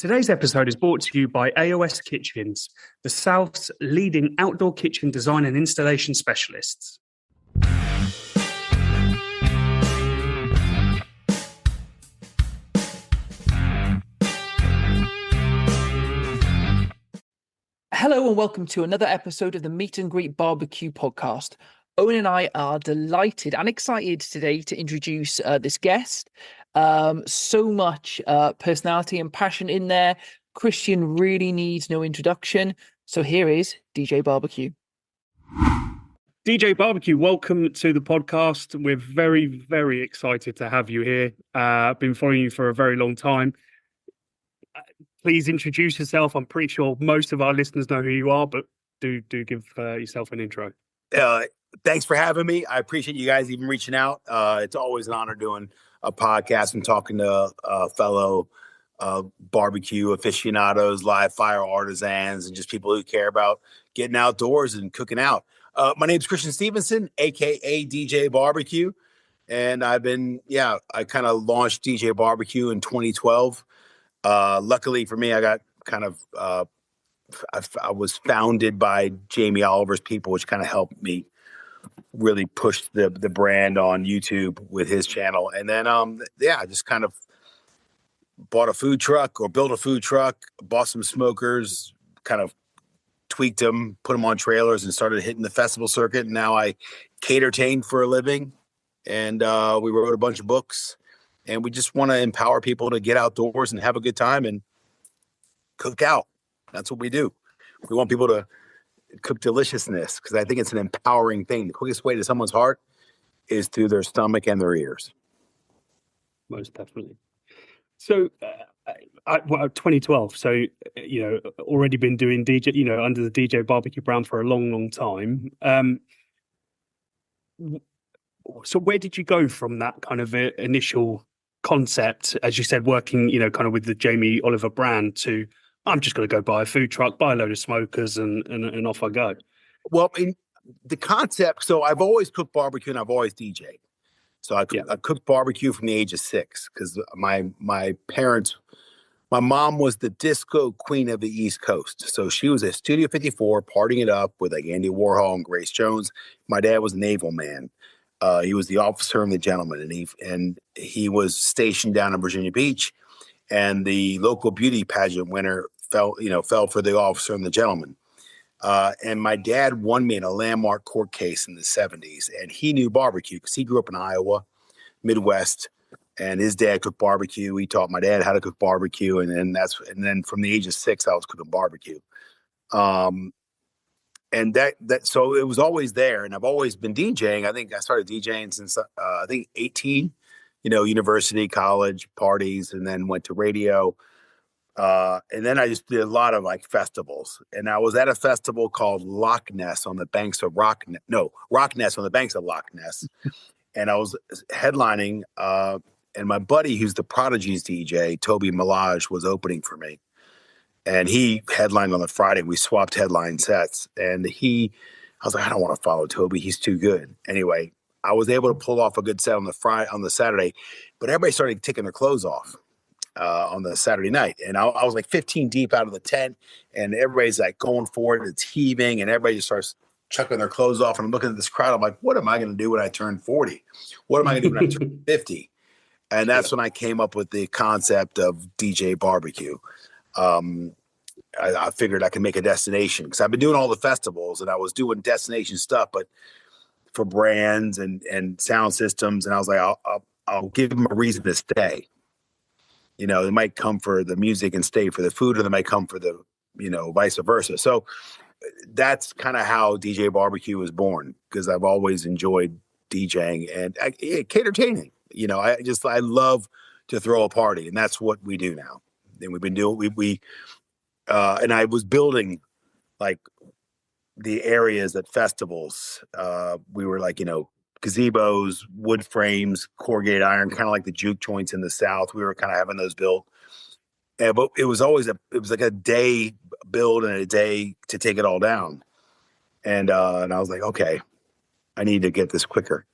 Today's episode is brought to you by AOS Kitchens, the South's leading outdoor kitchen design and installation specialists. Hello and welcome to another episode of the Meet and Greet Barbecue podcast. Owen and I are delighted and excited today to introduce this guest. So much personality and passion in there. Christian really needs no introduction. So here is DJ Barbecue. DJ Barbecue, welcome to the podcast. We're very, very excited to have you here. Been following you for a very long time. Please introduce yourself. I'm pretty sure most of our listeners know who you are, but do give yourself an intro. Thanks for having me. I appreciate you guys even reaching out. It's always an honor doing a podcast and talking to fellow barbecue aficionados, live fire artisans, and just people who care about getting outdoors and cooking out. My name is Christian Stevenson, a.k.a. DJ Barbecue. And I kind of launched DJ Barbecue in 2012. Luckily for me, I got I was founded by Jamie Oliver's people, which kind of helped me really push the brand on YouTube with his channel. And then, I just kind of bought a food truck or built a food truck, bought some smokers, kind of tweaked them, put them on trailers and started hitting the festival circuit. And now I catertain for a living. And we wrote a bunch of books. And we just want to empower people to get outdoors and have a good time and cook out. That's what we do. We want people to cook deliciousness because I think it's an empowering thing. The quickest way to someone's heart is through their stomach and their ears. Most definitely. So, 2012. So, already been doing DJ, under the DJ Barbecue brand for a long, long time. So where did you go from that kind of initial concept, as you said, working, kind of with the Jamie Oliver brand to, I'm just going to go buy a food truck, buy a load of smokers and off I go? Well, in the concept, so I've always cooked barbecue and I've always DJ'd. So I cooked barbecue from the age of 6 because my parents, my mom was the disco queen of the East Coast. So she was at Studio 54 partying it up with like Andy Warhol and Grace Jones. My dad was a naval man. He was the officer and the gentleman, and he was stationed down in Virginia Beach, and the local beauty pageant winner fell for the officer and the gentleman. And my dad won me in a landmark court case in the 70s, and he knew barbecue because he grew up in Iowa, Midwest, and his dad cooked barbecue. He taught my dad how to cook barbecue, and then from the age of 6, I was cooking barbecue. And so it was always there, and I've always been DJing. I think I started DJing since 18, university, college, parties, and then went to radio. And then I just did a lot of like festivals. And I was at a festival called Loch Ness on the banks of Rock Ness on the banks of Loch Ness. And I was headlining, and my buddy, who's the Prodigy's DJ, Toby Milage, was opening for me. And he headlined on the Friday. We swapped headline sets. And I was like, I don't want to follow Toby. He's too good. Anyway, I was able to pull off a good set on the Saturday, but everybody started taking their clothes off on the Saturday night. And I was like 15 deep out of the tent, and everybody's like going for it. It's heaving, and everybody just starts chucking their clothes off. And I'm looking at this crowd. I'm like, what am I going to do when I turn 40? What am I going to do when I turn 50? And that's when I came up with the concept of DJ Barbecue. I figured I could make a destination because I've been doing all the festivals and I was doing destination stuff, but for brands and sound systems. And I was like, I'll give them a reason to stay. They might come for the music and stay for the food, or they might come for the, vice versa. So that's kind of how DJ Barbecue was born, because I've always enjoyed DJing and catertaining. I love to throw a party, and that's what we do now. And we've been doing, and I was building like the areas at festivals. We were like, gazebos, wood frames, corrugated iron, kind of like the juke joints in the South. We were kind of having those built. But it was always like a day build and a day to take it all down. And I was like, okay, I need to get this quicker.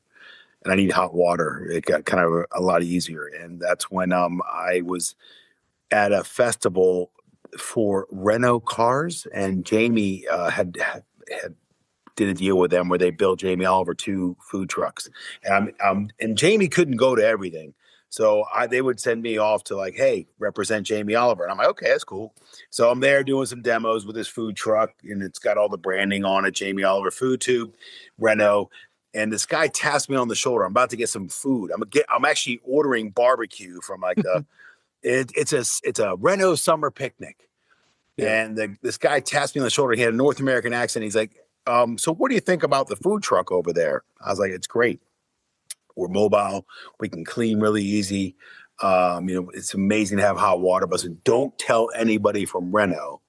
And I need hot water. It got kind of a lot easier. And that's when I was at a festival for Renault cars, and Jamie had did a deal with them where they built Jamie Oliver 2 food trucks, and Jamie couldn't go to everything, so they would send me off to like, hey, represent Jamie Oliver, and I'm like, okay, that's cool. So I'm there doing some demos with his food truck, and it's got all the branding on it, Jamie Oliver Food Tube, Renault. And this guy taps me on the shoulder. I'm about to get some food. I'm actually ordering barbecue from like it's a Renault summer picnic. Yeah. And this guy taps me on the shoulder. He had a North American accent. He's like, so what do you think about the food truck over there? I was like, it's great. We're mobile. We can clean really easy. It's amazing to have hot water. But I said, don't tell anybody from Renault,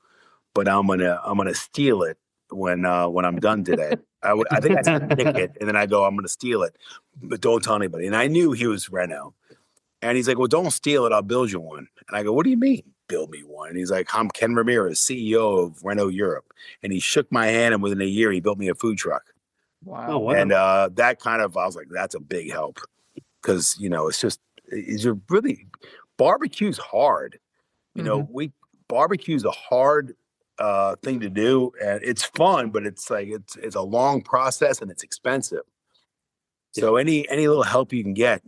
but I'm gonna steal it when I'm done today. I think I said ticket, and then I go, I'm gonna steal it, but don't tell anybody. And I knew he was Renault. And he's like, well, don't steal it. I'll build you one. And I go, what do you mean, build me one? And he's like, I'm Ken Ramirez, CEO of Renault Europe. And he shook my hand, and within a year, he built me a food truck. Wow. Oh, wow. And that kind of, I was like, that's a big help. Because, it's really, barbecue's hard. Barbecue's a hard thing to do. And it's fun, but it's like, it's a long process and it's expensive. So any little help you can get,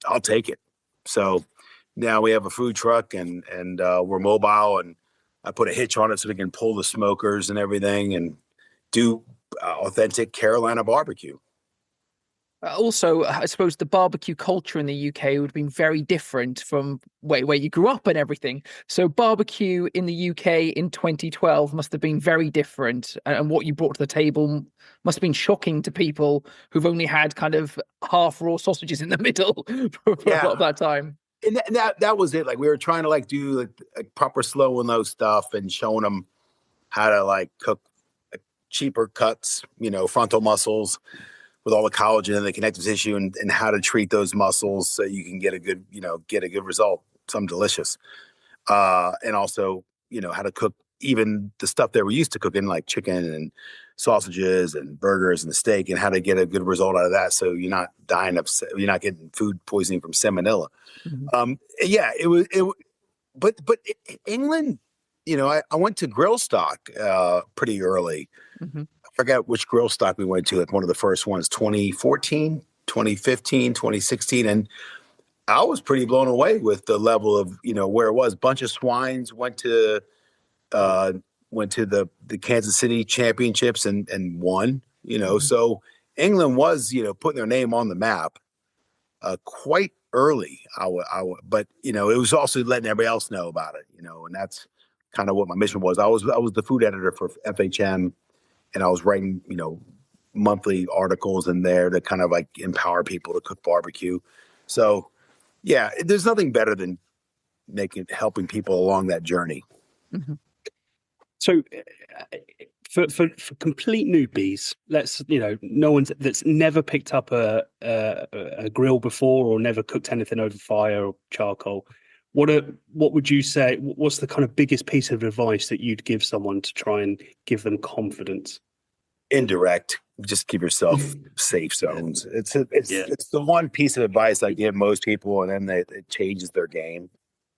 I'll take it. So now we have a food truck and we're mobile, and I put a hitch on it so we can pull the smokers and everything and do authentic Carolina barbecue. Also, I suppose the barbecue culture in the UK would have been very different from where you grew up and everything. So barbecue in the UK in 2012 must have been very different. And what you brought to the table must have been shocking to people who've only had kind of half raw sausages in the middle for a lot of that time. And that was it. Like, we were trying to like do like proper slow and low stuff and showing them how to like cook cheaper cuts, frontal muscles with all the collagen and the connective tissue, and how to treat those muscles so you can get a good, result, something delicious. And also, how to cook even the stuff that we're used to cooking, like chicken and sausages and burgers and steak, and how to get a good result out of that. So you're not you're not getting food poisoning from salmonella. Mm-hmm. But England, I went to Grill Stock pretty early. Mm-hmm. I forgot which Grill Stock we went to, like one of the first ones, 2014, 2015, 2016. And I was pretty blown away with the level of, where it was. Bunch of swines went to the Kansas City championships and won, Mm-hmm. So England was, putting their name on the map quite early. But it was also letting everybody else know about it, and that's kind of what my mission was. I was the food editor for FHM, and I was writing, monthly articles in there to kind of like empower people to cook barbecue. So yeah, there's nothing better than helping people along that journey. Mm-hmm. So for complete newbies, no one's that's never picked up a grill before or never cooked anything over fire or charcoal. What would you say? What's the kind of biggest piece of advice that you'd give someone to try and give them confidence? Indirect. Just give yourself safe zones. It's the one piece of advice I give most people, and then it changes their game.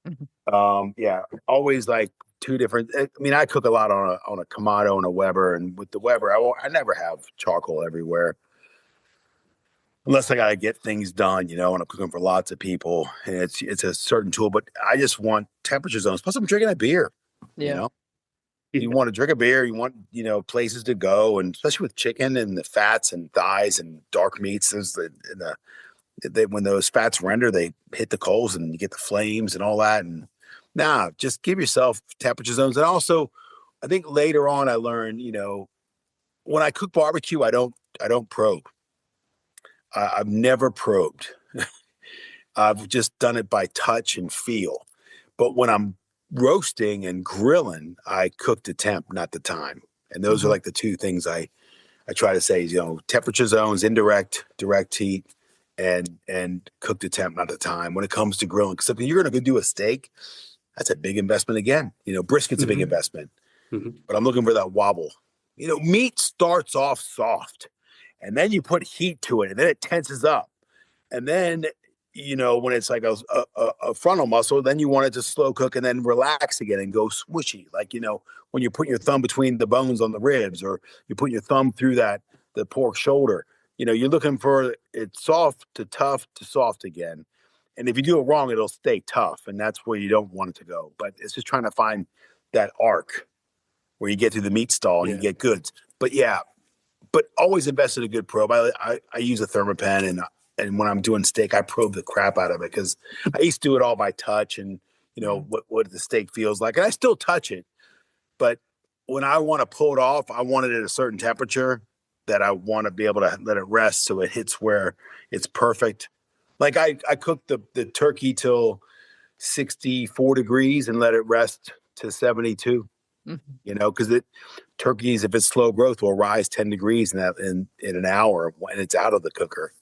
Mm-hmm. Always like two different. I mean, I cook a lot on a Kamado and a Weber, and with the Weber, I never have charcoal everywhere. Unless I got to get things done, and I'm cooking for lots of people, and it's a certain tool. But I just want temperature zones. Plus, I'm drinking a beer. Yeah. You want to drink a beer. You want places to go, and especially with chicken and the fats and thighs and dark meats. When those fats render, they hit the coals and you get the flames and all that. And just give yourself temperature zones. And also, I think later on I learned, when I cook barbecue, I don't probe. I've never probed. I've just done it by touch and feel. But when I'm roasting and grilling, I cook to temp, not the time. And those are like the two things I try to say is, temperature zones, indirect, direct heat, and cook to temp, not the time. When it comes to grilling, because if you're going to go do a steak, that's a big investment again. Brisket's a big investment. Mm-hmm. But I'm looking for that wobble. Meat starts off soft, and then you put heat to it, and then it tenses up. And then, when it's like a frontal muscle, then you want it to slow cook and then relax again and go swishy. Like, when you're putting your thumb between the bones on the ribs, or you're putting your thumb through the pork shoulder, you're looking for it soft to tough to soft again. And if you do it wrong, it'll stay tough. And that's where you don't want it to go. But it's just trying to find that arc where you get through the meat stall and you get goods. But but always invest in a good probe. I use a Thermapen, and when I'm doing steak, I probe the crap out of it, because I used to do it all by touch and, what the steak feels like. And I still touch it. But when I want to pull it off, I want it at a certain temperature that I want to be able to let it rest so it hits where it's perfect. Like I cooked the turkey till 64 degrees and let it rest to 72, because turkeys, if it's slow growth, will rise 10 degrees in an hour when it's out of the cooker.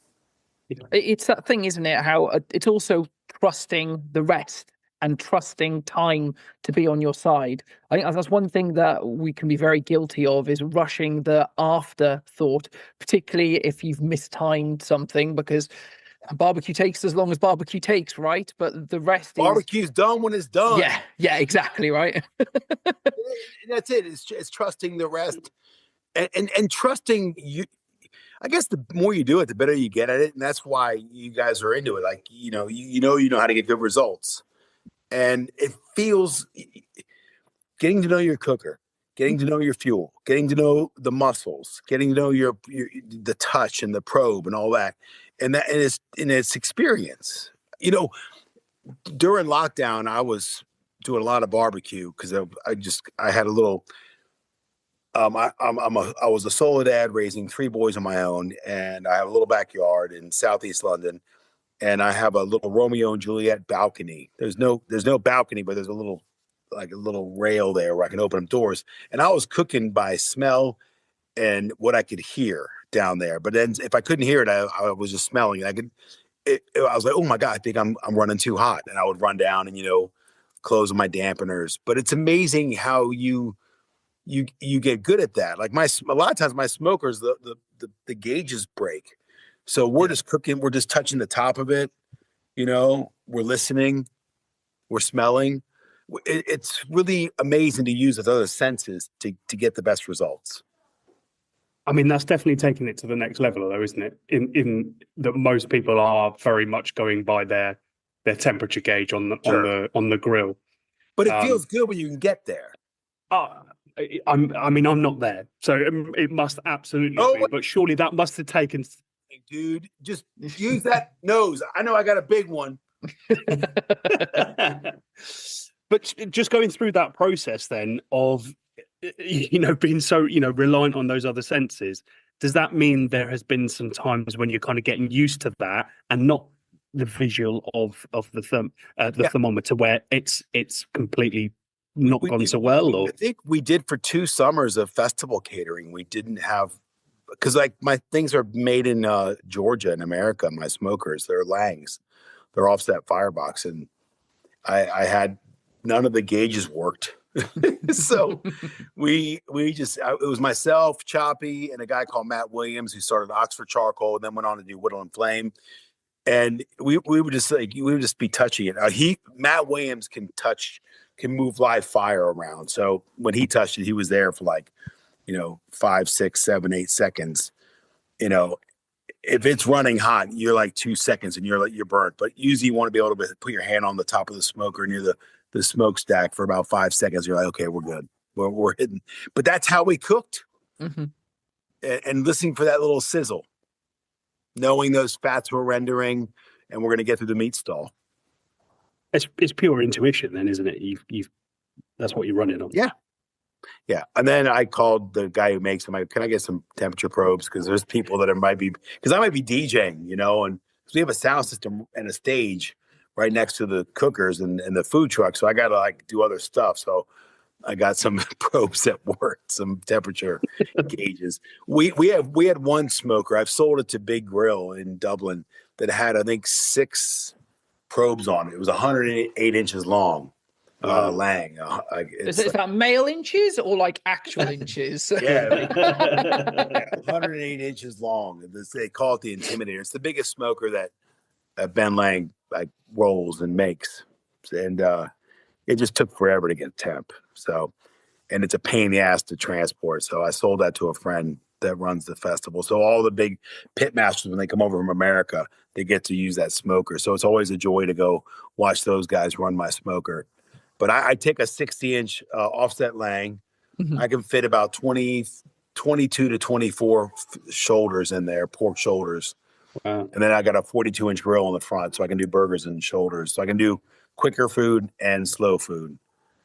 It's that thing, isn't it? How it's also trusting the rest and trusting time to be on your side. I think that's one thing that we can be very guilty of, is rushing the afterthought, particularly if you've mistimed something, because barbecue takes as long as barbecue takes, right? But the rest Barbecue's done when it's done. Yeah, exactly, right. That's it. It's trusting the rest and trusting you. I guess the more you do it, the better you get at it, and that's why you guys are into it. Like, you know how to get good results, and it feels, getting to know your cooker, getting to know your fuel, getting to know the muscles, getting to know your the touch and the probe and all that, and it's experience. During lockdown, I was doing a lot of barbecue because I had a little. I was a solo dad raising 3 boys on my own, and I have a little backyard in Southeast London, and I have a little Romeo and Juliet balcony. There's no balcony, but there's a little rail there where I can open up doors. And I was cooking by smell and what I could hear down there. But then if I couldn't hear it, I was just smelling. I was like, oh my God, I think I'm running too hot, and I would run down and close my dampeners. But it's amazing how you get good at that. Like a lot of times my smokers, the gauges break. So we're just cooking. We're just touching the top of it. We're listening, we're smelling. It's really amazing to use those other senses to get the best results. I mean, that's definitely taking it to the next level, though, isn't it? In that most people are very much going by their temperature gauge on the grill. But it feels good when you can get there. I'm not there, so it must absolutely be. But surely that must have taken. Dude, just use that nose. I know I got a big one. But just going through that process then of being so reliant on those other senses, does that mean there has been some times when you're kind of getting used to that and not the visual of the thermometer, where it's completely not gone so well? Or I think we did for 2 summers of festival catering. We didn't have, because like my things are made in Georgia in America. My smokers, they're Langs, they're offset firebox, and I had none of the gauges worked. So we just, it was myself, Choppy, and a guy called Matt Williams, who started Oxford Charcoal and then went on to do Whittle and Flame. And we would just be touching it. Matt Williams can move live fire around. So when he touched it, he was there for 5, 6, 7, 8 seconds. If it's running hot, you're like 2 seconds and you're burnt. But usually you want to be able to put your hand on the top of the smoker near the smokestack for about 5 seconds. You're like, okay, we're good. We're hitting. But that's how we cooked. Mm-hmm. And listening for that little sizzle, knowing those fats were rendering, and we're going to get through the meat stall. It's pure intuition, then, isn't it? You've that's what you're running on. Yeah. And then I called the guy who makes them. Can I get some temperature probes? Because there's people that because I might be DJing, and we have a sound system and a stage right next to the cookers and the food truck. So I got to do other stuff. So I got some probes that worked, some temperature gauges. We had one smoker. I've sold it to Big Grill in Dublin that had, I think, 6 probes on it. It was 108 inches long. Lang. Is that male inches or actual inches? Yeah, 108 inches long. They call it the Intimidator. It's the biggest smoker that Ben Lang like rolls and makes, and it just took forever to get temp. So, and it's a pain in the ass to transport. So I sold that to a friend that runs the festival. So all the big pit masters, when they come over from America, they get to use that smoker. So it's always a joy to go watch those guys run my smoker. But I take a 60-inch offset Lang. Mhm. I can fit about 22 to 24 shoulders in there, pork shoulders. Wow. And then I got a 42-inch grill on the front, so I can do burgers and shoulders. So I can do quicker food and slow food.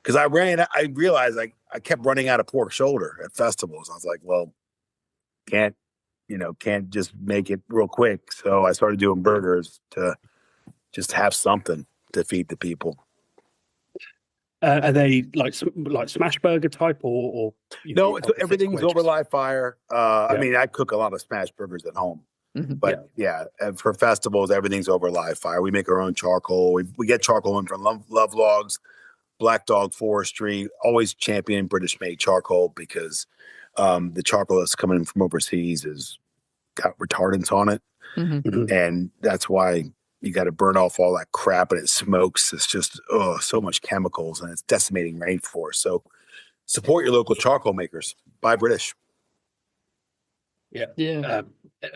Because I realized I kept running out of pork shoulder at festivals. I was like, well, can't just make it real quick. So I started doing burgers to just have something to feed the people. Are they like smash burger type or no? Everything's over live fire. Yeah. I mean, I cook a lot of smash burgers at home, but yeah, for festivals, everything's over live fire. We make our own charcoal. We get charcoal in from Love Logs, Black Dog Forestry. Always champion British made charcoal because the charcoal that's coming in from overseas has got retardants on it, and that's why you got to burn off all that crap, and it smokes. It's just so much chemicals, and it's decimating rainforest. So support your local charcoal makers. Buy British. Yeah.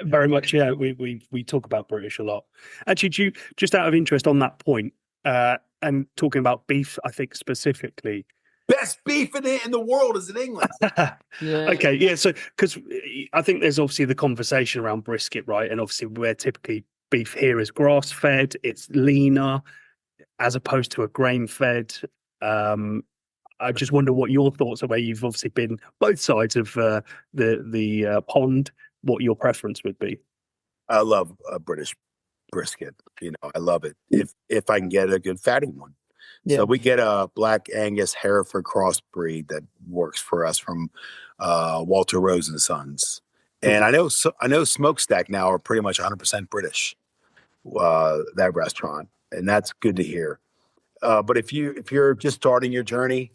Very much. Yeah, we talk about British a lot. Actually, just out of interest on that point, and talking about beef, I think specifically, best beef in the world is in England. Okay, yeah. So because I think there's obviously the conversation around brisket, right? And obviously we're typically beef here is grass fed, it's leaner as opposed to a grain fed. I just wonder what your thoughts are, where you've obviously been both sides of the pond, what your preference would be. I love a British brisket. I love it if I can get a good fatty one. Yeah. So we get a Black Angus Hereford crossbreed that works for us from Walter Rose and Sons. And I know Smokestack now are pretty much 100% British. That restaurant, and that's good to hear. But if you're just starting your journey,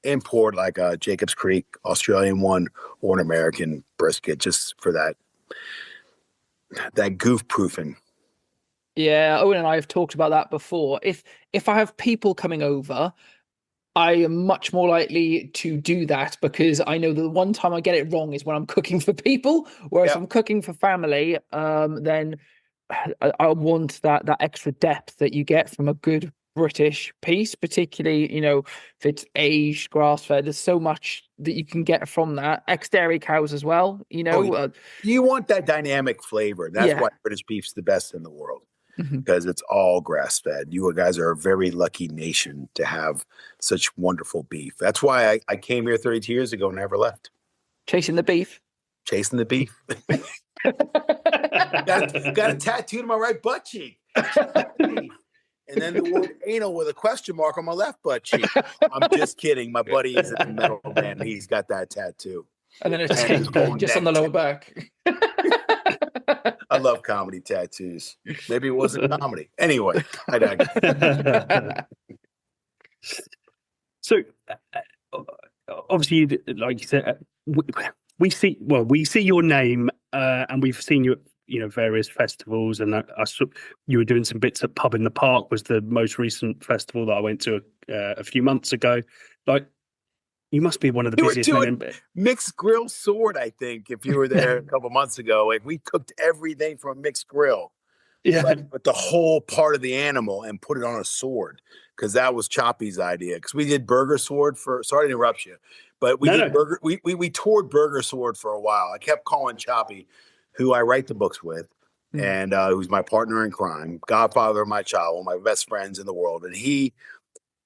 import like a Jacob's Creek Australian one or an American brisket just for that goof proofing. Yeah, Owen and I have talked about that before. If I have people coming over, I am much more likely to do that because I know the one time I get it wrong is when I'm cooking for people. Whereas if I'm cooking for family, then I want that extra depth that you get from a good British piece, particularly, if it's aged, grass-fed. There's so much that you can get from that. Ex-dairy cows as well, You want that dynamic flavor. That's why British beef's the best in the world, because it's all grass-fed. You guys are a very lucky nation to have such wonderful beef. That's why I came here 32 years ago and never left. Chasing the beef. Chasing the beef. got a tattoo to my right butt cheek. And then the word anal with a question mark on my left butt cheek. I'm just kidding. My buddy is in the metal band. He's got that tattoo. And then a tick just on the lower back. I love comedy tattoos. Maybe it wasn't comedy. Anyway, I digress. So, obviously, like you said, we see your name, and we've seen you at various festivals, and I saw you were doing some bits at Pub in the Park. Was the most recent festival that I went to a few months ago. Like, you must be one of the busiest men. Mixed grill sword, I think. If you were there a couple months ago, like we cooked everything from a mixed grill, but the whole part of the animal and put it on a sword, because that was Choppy's idea. Because we did burger sword sorry to interrupt you, but we did burger. We toured burger sword for a while. I kept calling Choppy, who I write the books with, and who's my partner in crime, godfather of my child, one of my best friends in the world. And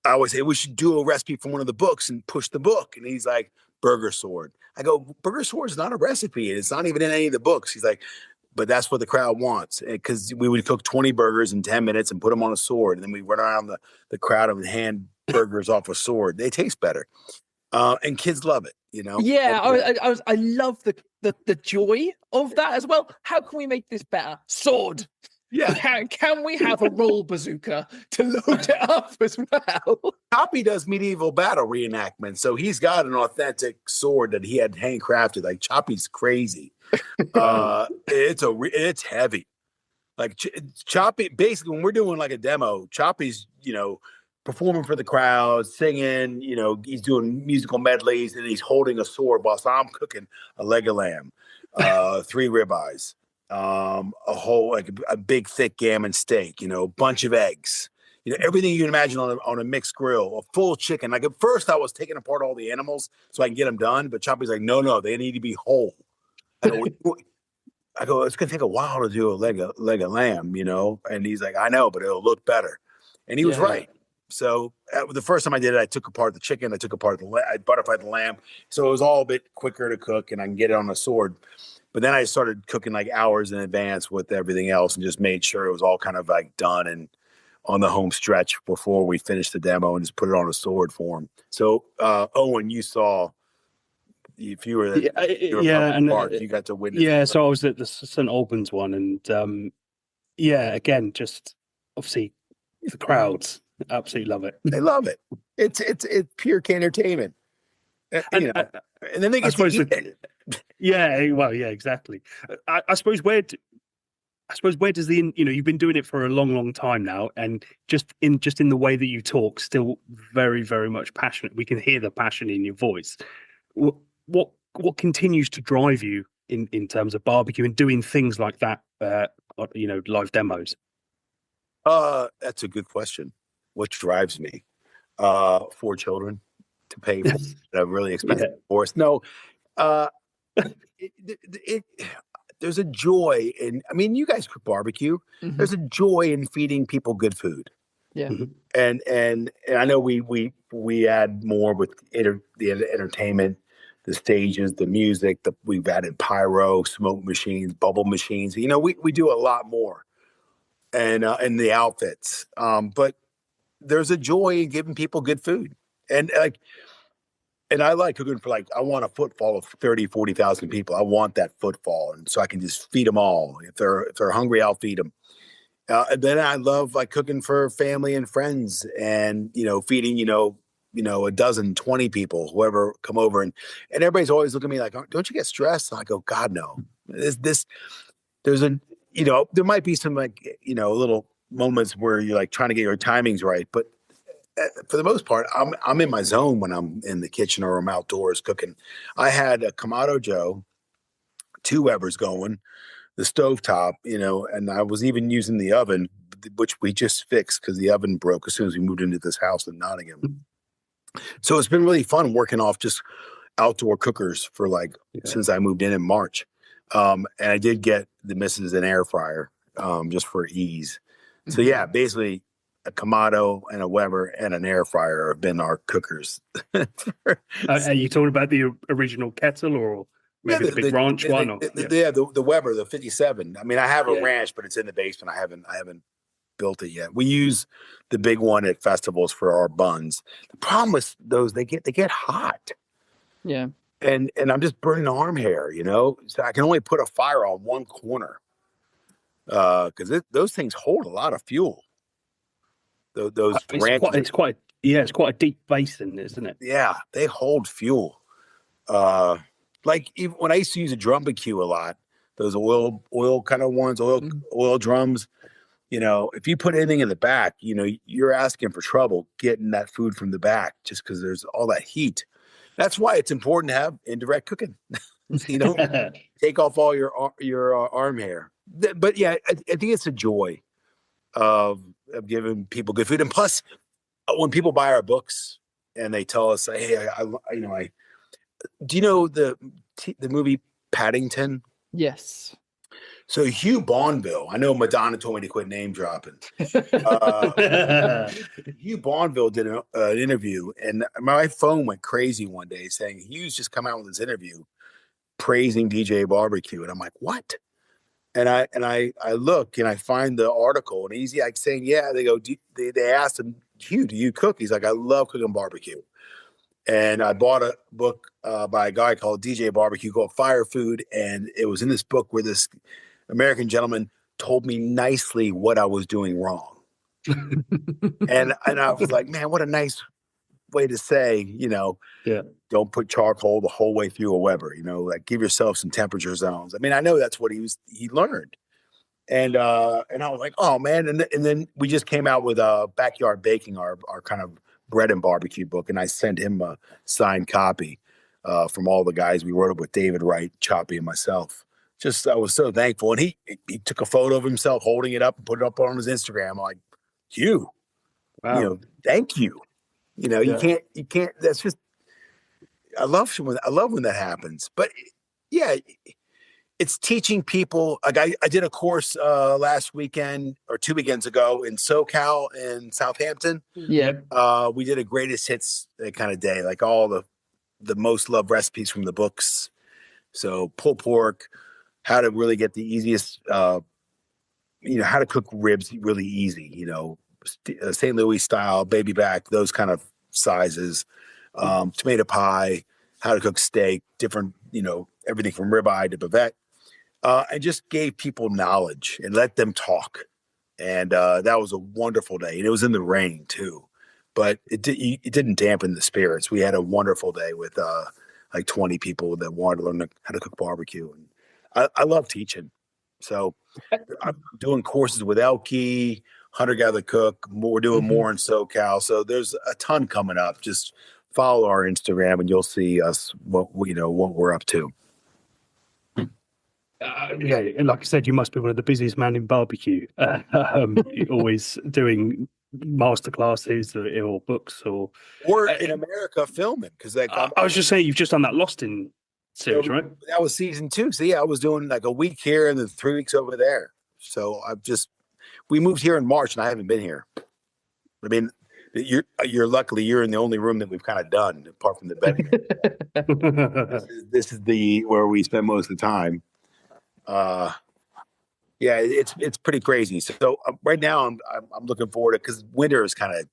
I always say, we should do a recipe from one of the books and push the book. And he's like, burger sword. I go, burger sword is not a recipe. It's not even in any of the books. He's like, but that's what the crowd wants. Because we would cook 20 burgers in 10 minutes and put them on a sword. And then we run around the crowd and hand burgers off a sword. They taste better. And kids love it, Yeah, I love the joy of that as well. How can we make this better? Sword. Yeah. Can we have a roll bazooka to load it up as well? Choppy does medieval battle reenactment, so he's got an authentic sword that he had handcrafted. Like Choppy's crazy. It's heavy. Like Choppy, basically, when we're doing like a demo, Choppy's, performing for the crowd, singing, he's doing musical medleys, and he's holding a sword whilst I'm cooking a leg of lamb, 3 ribeyes, a whole, like a big, thick gammon steak, a bunch of eggs, everything you can imagine on a mixed grill, a full chicken. Like at first I was taking apart all the animals so I can get them done, but Choppy's like, no, they need to be whole. I go, it's gonna take a while to do a leg of lamb, and he's like, I know, but it'll look better. And he was right. So the first time I did it, I took apart the chicken, I butterflied the lamb, so it was all a bit quicker to cook, and I can get it on a sword. But then I started cooking like hours in advance with everything else, and just made sure it was all kind of like done and on the home stretch before we finished the demo, and just put it on a sword for him. So Owen, you saw. If you were, and park, you got to witness. So I was at the St Albans one, and again, just obviously the crowds absolutely love it. They love it. It's pure entertainment, and then they get to eat it. Exactly. I suppose where does the you've been doing it for a long time now, and just in the way that you talk, still very, very much passionate. We can hear the passion in your voice. What continues to drive you in terms of barbecue and doing things like that, live demos? That's a good question. What drives me? 4 children to pay for a really expensive divorce. No, there's a joy in, you guys cook barbecue. Mm-hmm. There's a joy in feeding people good food. Yeah. Mm-hmm. And I know we add more with the entertainment, the stages, the music, we've added pyro, smoke machines, bubble machines. We do a lot more, and the outfits. But there's a joy in giving people good food, and I like cooking for I want a footfall of 30, 40,000 people. I want that footfall, and so I can just feed them all. If they're hungry, I'll feed them. And then I love cooking for family and friends, and feeding a dozen, 20 people, whoever come over, and everybody's always looking at me like, don't you get stressed? And I go, God, no. There's there might be some little moments where you're trying to get your timings right, but for the most part, I'm in my zone when I'm in the kitchen or I'm outdoors cooking. I had a Kamado Joe, 2 Webers going, the stovetop, and I was even using the oven, which we just fixed because the oven broke as soon as we moved into this house in Nottingham. So it's been really fun working off just outdoor cookers for since I moved in March. And I did get the missus an air fryer just for ease. So yeah, basically a Kamado and a Weber and an air fryer have been our cookers. Are you talking about the original kettle or maybe the big ranch one? The Weber, the 57. I have a ranch, but it's in the basement. I haven't built it yet. We use the big one at festivals for our buns. The problem with those, they get hot. Yeah. And I'm just burning arm hair, so I can only put a fire on one corner. Because those things hold a lot of fuel. Those it's quite a deep basin, isn't it? Yeah, they hold fuel. Even when I used to use a drum BBQ a lot, those oil kind of ones, oil drums. If you put anything in the back, you're asking for trouble getting that food from the back just because there's all that heat. That's why it's important to have indirect cooking. You don't take off all your arm hair. But yeah, I think it's a joy of giving people good food. And plus, when people buy our books and they tell us, "Hey, do you know the movie Paddington?" Yes. So Hugh Bonneville, I know Madonna told me to quit name dropping. Hugh Bonneville did an interview, and my phone went crazy one day saying Hugh's just come out with this interview praising DJ Barbecue, and I'm like, what? And I look and I find the article, and he's saying, yeah. They go, they asked him, Hugh, do you cook? He's like, I love cooking barbecue. And I bought a book by a guy called DJ Barbecue called Fire Food, and it was in this book where this American gentleman told me nicely what I was doing wrong. and I was like, man, what a nice way to say, don't put charcoal the whole way through a Weber, give yourself some temperature zones. I know that's what he learned. And I was like, oh man. And then we just came out with Backyard Baking, our kind of bread and barbecue book. And I sent him a signed copy from all the guys we wrote it with, David Wright, Choppy, and myself. I was so thankful. And he took a photo of himself holding it up and put it up on his Instagram. I'm like, Wow. Thank you. You can't, that's just, I love when that happens. But yeah, it's teaching people. Like I did a course last weekend or 2 weekends ago in SoCal in Southampton. Yeah. We did a greatest hits kind of day, like all the most loved recipes from the books. So pulled pork, how to really get the easiest, how to cook ribs really easy, St. Louis style, baby back, those kind of sizes, tomato pie, how to cook steak, different, everything from ribeye to bavette. And just gave people knowledge and let them talk. And that was a wonderful day. And it was in the rain too, but it didn't dampen the spirits. We had a wonderful day with like 20 people that wanted to learn how to cook barbecue. And I love teaching. So I'm doing courses with Elke, Hunter Gather Cook. We're doing more in SoCal. So there's a ton coming up. Just follow our Instagram and you'll see us, what we're up to. Yeah, like I said, you must be one of the busiest men in barbecue. Always doing masterclasses or books or in America filming, because I was just saying you've just done that Lost in series, right? That was season 2. So yeah, I was doing like a week here and then 3 weeks over there. So we moved here in March and I haven't been here. I mean, you're luckily you're in the only room that we've kind of done apart from the bedroom. This is where we spend most of the time. Yeah, it's pretty crazy. So right now I'm looking forward to, because winter is kind of,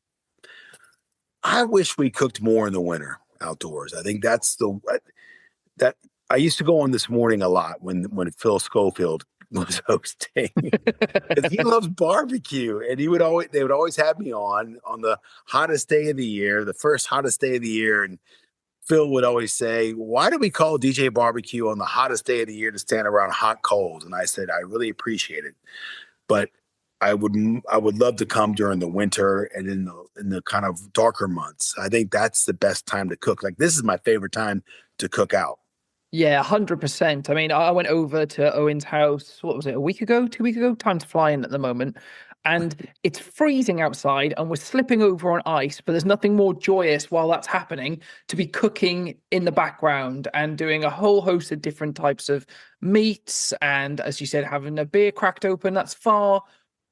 I wish we cooked more in the winter outdoors. I think that's that I used to go on This Morning a lot when Phil Schofield was hosting, because he loves barbecue, and they would always have me on the hottest day of the year, the first hottest day of the year, and Phil would always say, why do we call DJ barbecue on the hottest day of the year to stand around hot coals? And I said, I really appreciate it, but I would love to come during the winter and in the kind of darker months. I think that's the best time to cook. Like, this is my favorite time to cook out. Yeah, 100%. I mean, I went over to Owen's house, what was it, 2 weeks ago? Time to fly in at the moment. And it's freezing outside and we're slipping over on ice, but there's nothing more joyous while that's happening to be cooking in the background and doing a whole host of different types of meats. And as you said, having a beer cracked open, that's far,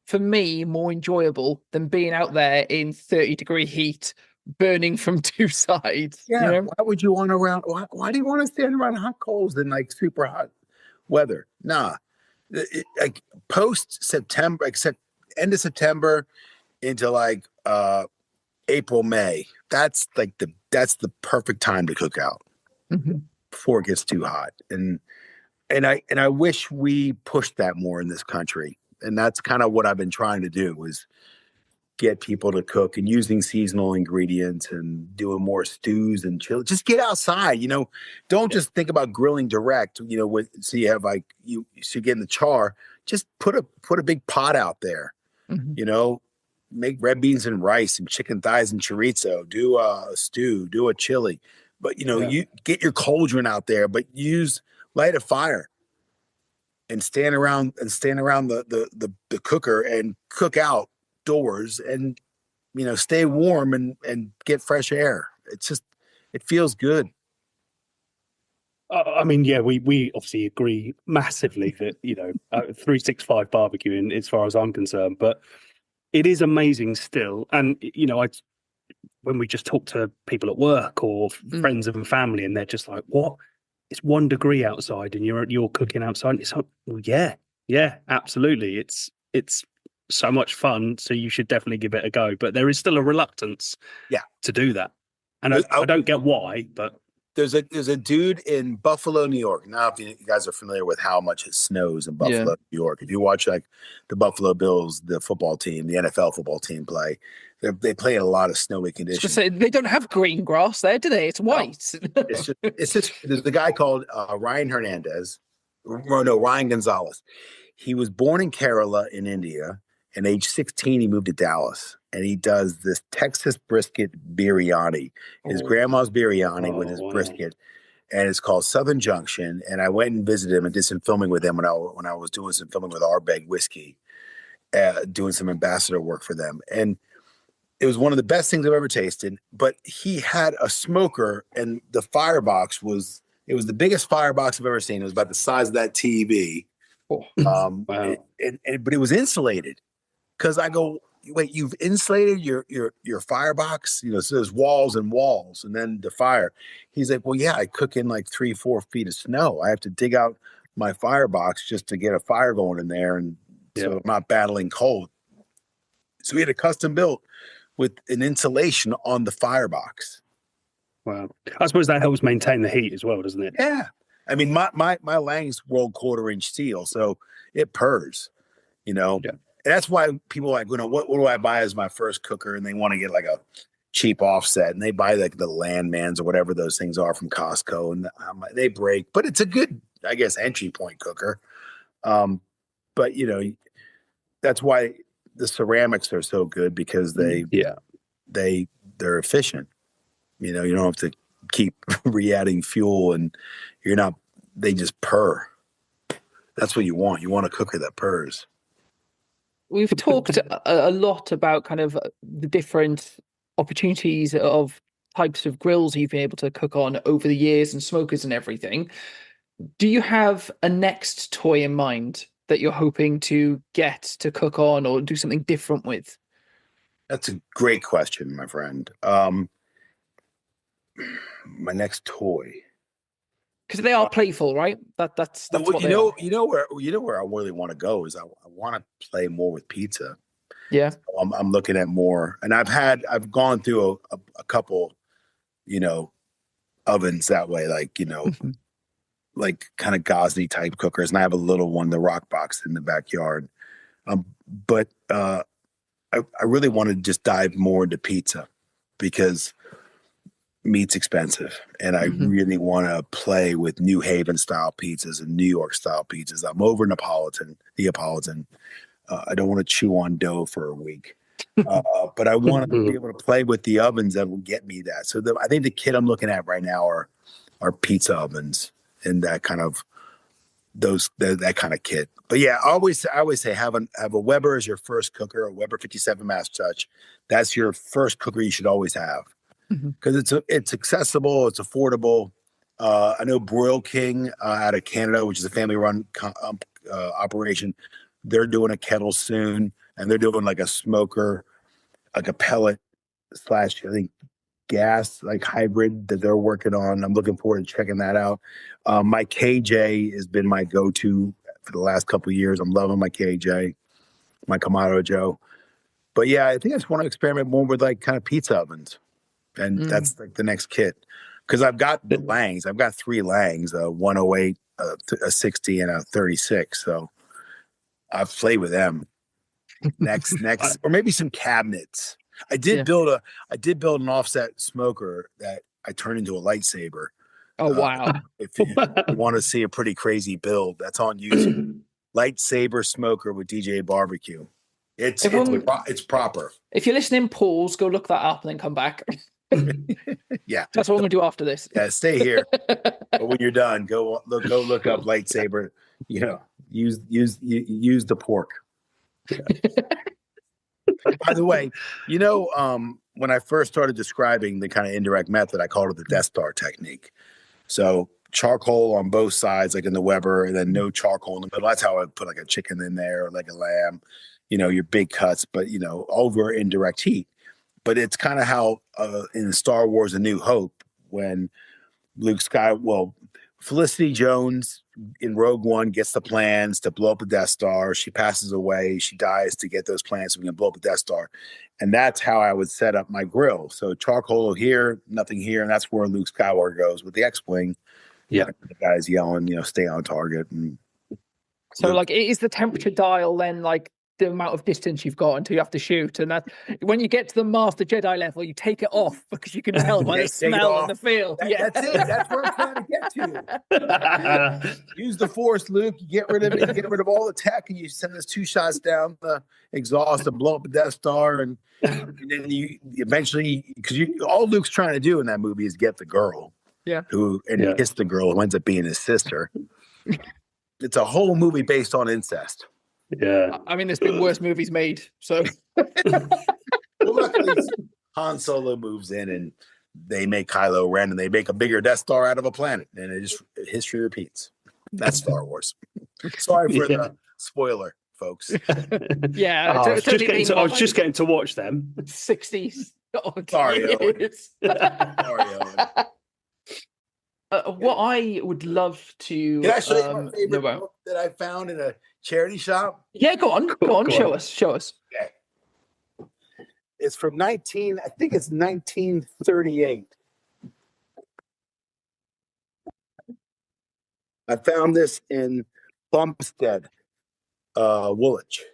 for me, more enjoyable than being out there in 30-degree heat, burning from two sides. Yeah. Why would you want why do you want to stand around hot coals in like super hot weather? Nah. Like post September, except end of September into like April, May. That's the perfect time to cook out before it gets too hot. And I wish we pushed that more in this country. And that's kind of what I've been trying to do, is get people to cook and using seasonal ingredients and doing more stews and chill. Just get outside, don't just think about grilling direct, so you have you get in the char, just put a big pot out there, make red beans and rice and chicken thighs and chorizo, do a stew, do a chili, but you get your cauldron out there, but light a fire and stand around the cooker and cook outdoors and stay warm and get fresh air. It feels good. I mean, yeah, we obviously agree massively that 365 barbecue, as far as I'm concerned, but it is amazing still. And when we just talk to people at work or friends and family, and they're just like, "What? It's 1 degree outside, and you're cooking outside." And it's like, well, yeah, absolutely. It's so much fun, so you should definitely give it a go. But there is still a reluctance, to do that, and I don't get why. But there's a dude in Buffalo, New York. Now, if you guys are familiar with how much it snows in Buffalo, New York, if you watch like the Buffalo Bills, the football team, the NFL football team play, they play in a lot of snowy conditions. They don't have green grass there, do they? It's white. No. It's just there's the guy called Ryan Gonzalez. He was born in Kerala in India, and age 16 he moved to Dallas, and he does this Texas brisket biryani, his grandma's biryani with his brisket, and it's called Southern Junction. And I went and visited him and did some filming with him when I was doing some filming with Ardbeg Whiskey, doing some ambassador work for them, and it was one of the best things I've ever tasted. But he had a smoker, and the firebox was the biggest firebox I've ever seen. It was about the size of that TV. Oh, wow. But it was insulated. Because I go, wait, you've insulated your firebox? So there's walls and walls, and then the fire. He's like, well, yeah, I cook in like 3-4 feet of snow. I have to dig out my firebox just to get a fire going in there, and so I'm not battling cold. So he had a custom built with an insulation on the firebox. Wow. I suppose that helps maintain the heat as well, doesn't it? Yeah. I mean, my Lang's rolled 1/4-inch steel, so it purrs, Yeah. And that's why people are like, what do I buy as my first cooker? And they want to get like a cheap offset, and they buy like the Landmans or whatever those things are from Costco, and they break, but it's a good, I guess, entry point cooker. But that's why the ceramics are so good, because they're efficient. You don't have to keep re-adding fuel, and they just purr. That's what you want. You want a cooker that purrs. We've talked a lot about kind of the different opportunities of types of grills you've been able to cook on over the years, and smokers and everything. Do you have a next toy in mind that you're hoping to get to cook on or do something different with? That's a great question, my friend. My next toy, because they are playful, right? That's what you know where I really want to go is I want to play more with pizza. Yeah, so I'm looking at more, and I've gone through a couple, ovens that way, like like kind of Gosney type cookers, and I have a little one, the Rock Box, in the backyard. But I really want to just dive more into pizza, because meat's expensive, and I really want to play with New Haven style pizzas and New York style pizzas. I'm over Neapolitan. I don't want to chew on dough for a week, but I want to be able to play with the ovens that will get me that. So I think the kit I'm looking at right now are pizza ovens, and that kind of that kind of kit. But yeah, I always say have a Weber as your first cooker, a Weber 57 Master Touch. That's your first cooker you should always have, because it's accessible, it's affordable. I know Broil King out of Canada, which is a family-run operation, they're doing a kettle soon, and they're doing like a smoker, like a pellet / I think gas, like hybrid, that they're working on. I'm looking forward to checking that out. My KJ has been my go-to for the last couple of years. I'm loving my KJ, my Kamado Joe. But yeah, I think I just want to experiment more with like kind of pizza ovens, and that's like the next kit. Because I've got the Langs. I've got 3 Langs, a 108, a 60, and a 36. So I've played with them. Next, or maybe some cabinets. I did build an offset smoker that I turned into a lightsaber. Oh wow! If you want to see a pretty crazy build, that's on YouTube. Lightsaber smoker with DJ Barbecue. It's proper. If you're listening, pause, go look that up, and then come back. Yeah, that's what I'm gonna do after this. Yeah, stay here. But when you're done, go look up lightsaber. Use the pork. Yeah. By the way, when I first started describing the kind of indirect method, I called it the Death Star technique. So charcoal on both sides, like in the Weber, and then no charcoal in the middle. That's how I put like a chicken in there, or like a lamb, your big cuts, but over indirect heat. But it's kind of how in Star Wars: A New Hope, when Felicity Jones in Rogue One gets the plans to blow up the Death Star. She passes away. She dies to get those plans so we can blow up the Death Star. And that's how I would set up my grill. So charcoal here, nothing here. And that's where Luke Skywalker goes with the X-Wing. Yeah. The guys yelling, stay on target. And so like, is the temperature dial then like the amount of distance you've got until you have to shoot. And that when you get to the Master Jedi level, you take it off because you can tell by the Take it smell off. and the feel. That's it. That's where I'm trying to get to. Use the Force, Luke. You get rid of it. You get rid of all the tech, and you send us 2 shots down the exhaust and blow up the Death Star, and then you eventually, because all Luke's trying to do in that movie is get the girl. Yeah. Kiss the girl who ends up being his sister. It's a whole movie based on incest. Yeah. I mean, there's been worse movies made. So well, luckily, Han Solo moves in and they make Kylo Ren and they make a bigger Death Star out of a planet, and history repeats. That's Star Wars. Sorry for the spoiler, folks. Yeah, I was just getting to watch them. 60s. Oh, sorry, Owen. Sorry, Owen. What I would love to Can I show you my favorite book that I found in a charity shop? Yeah, go on. Show us. Okay. It's from 1938. I found this in Bumpstead, Woolwich.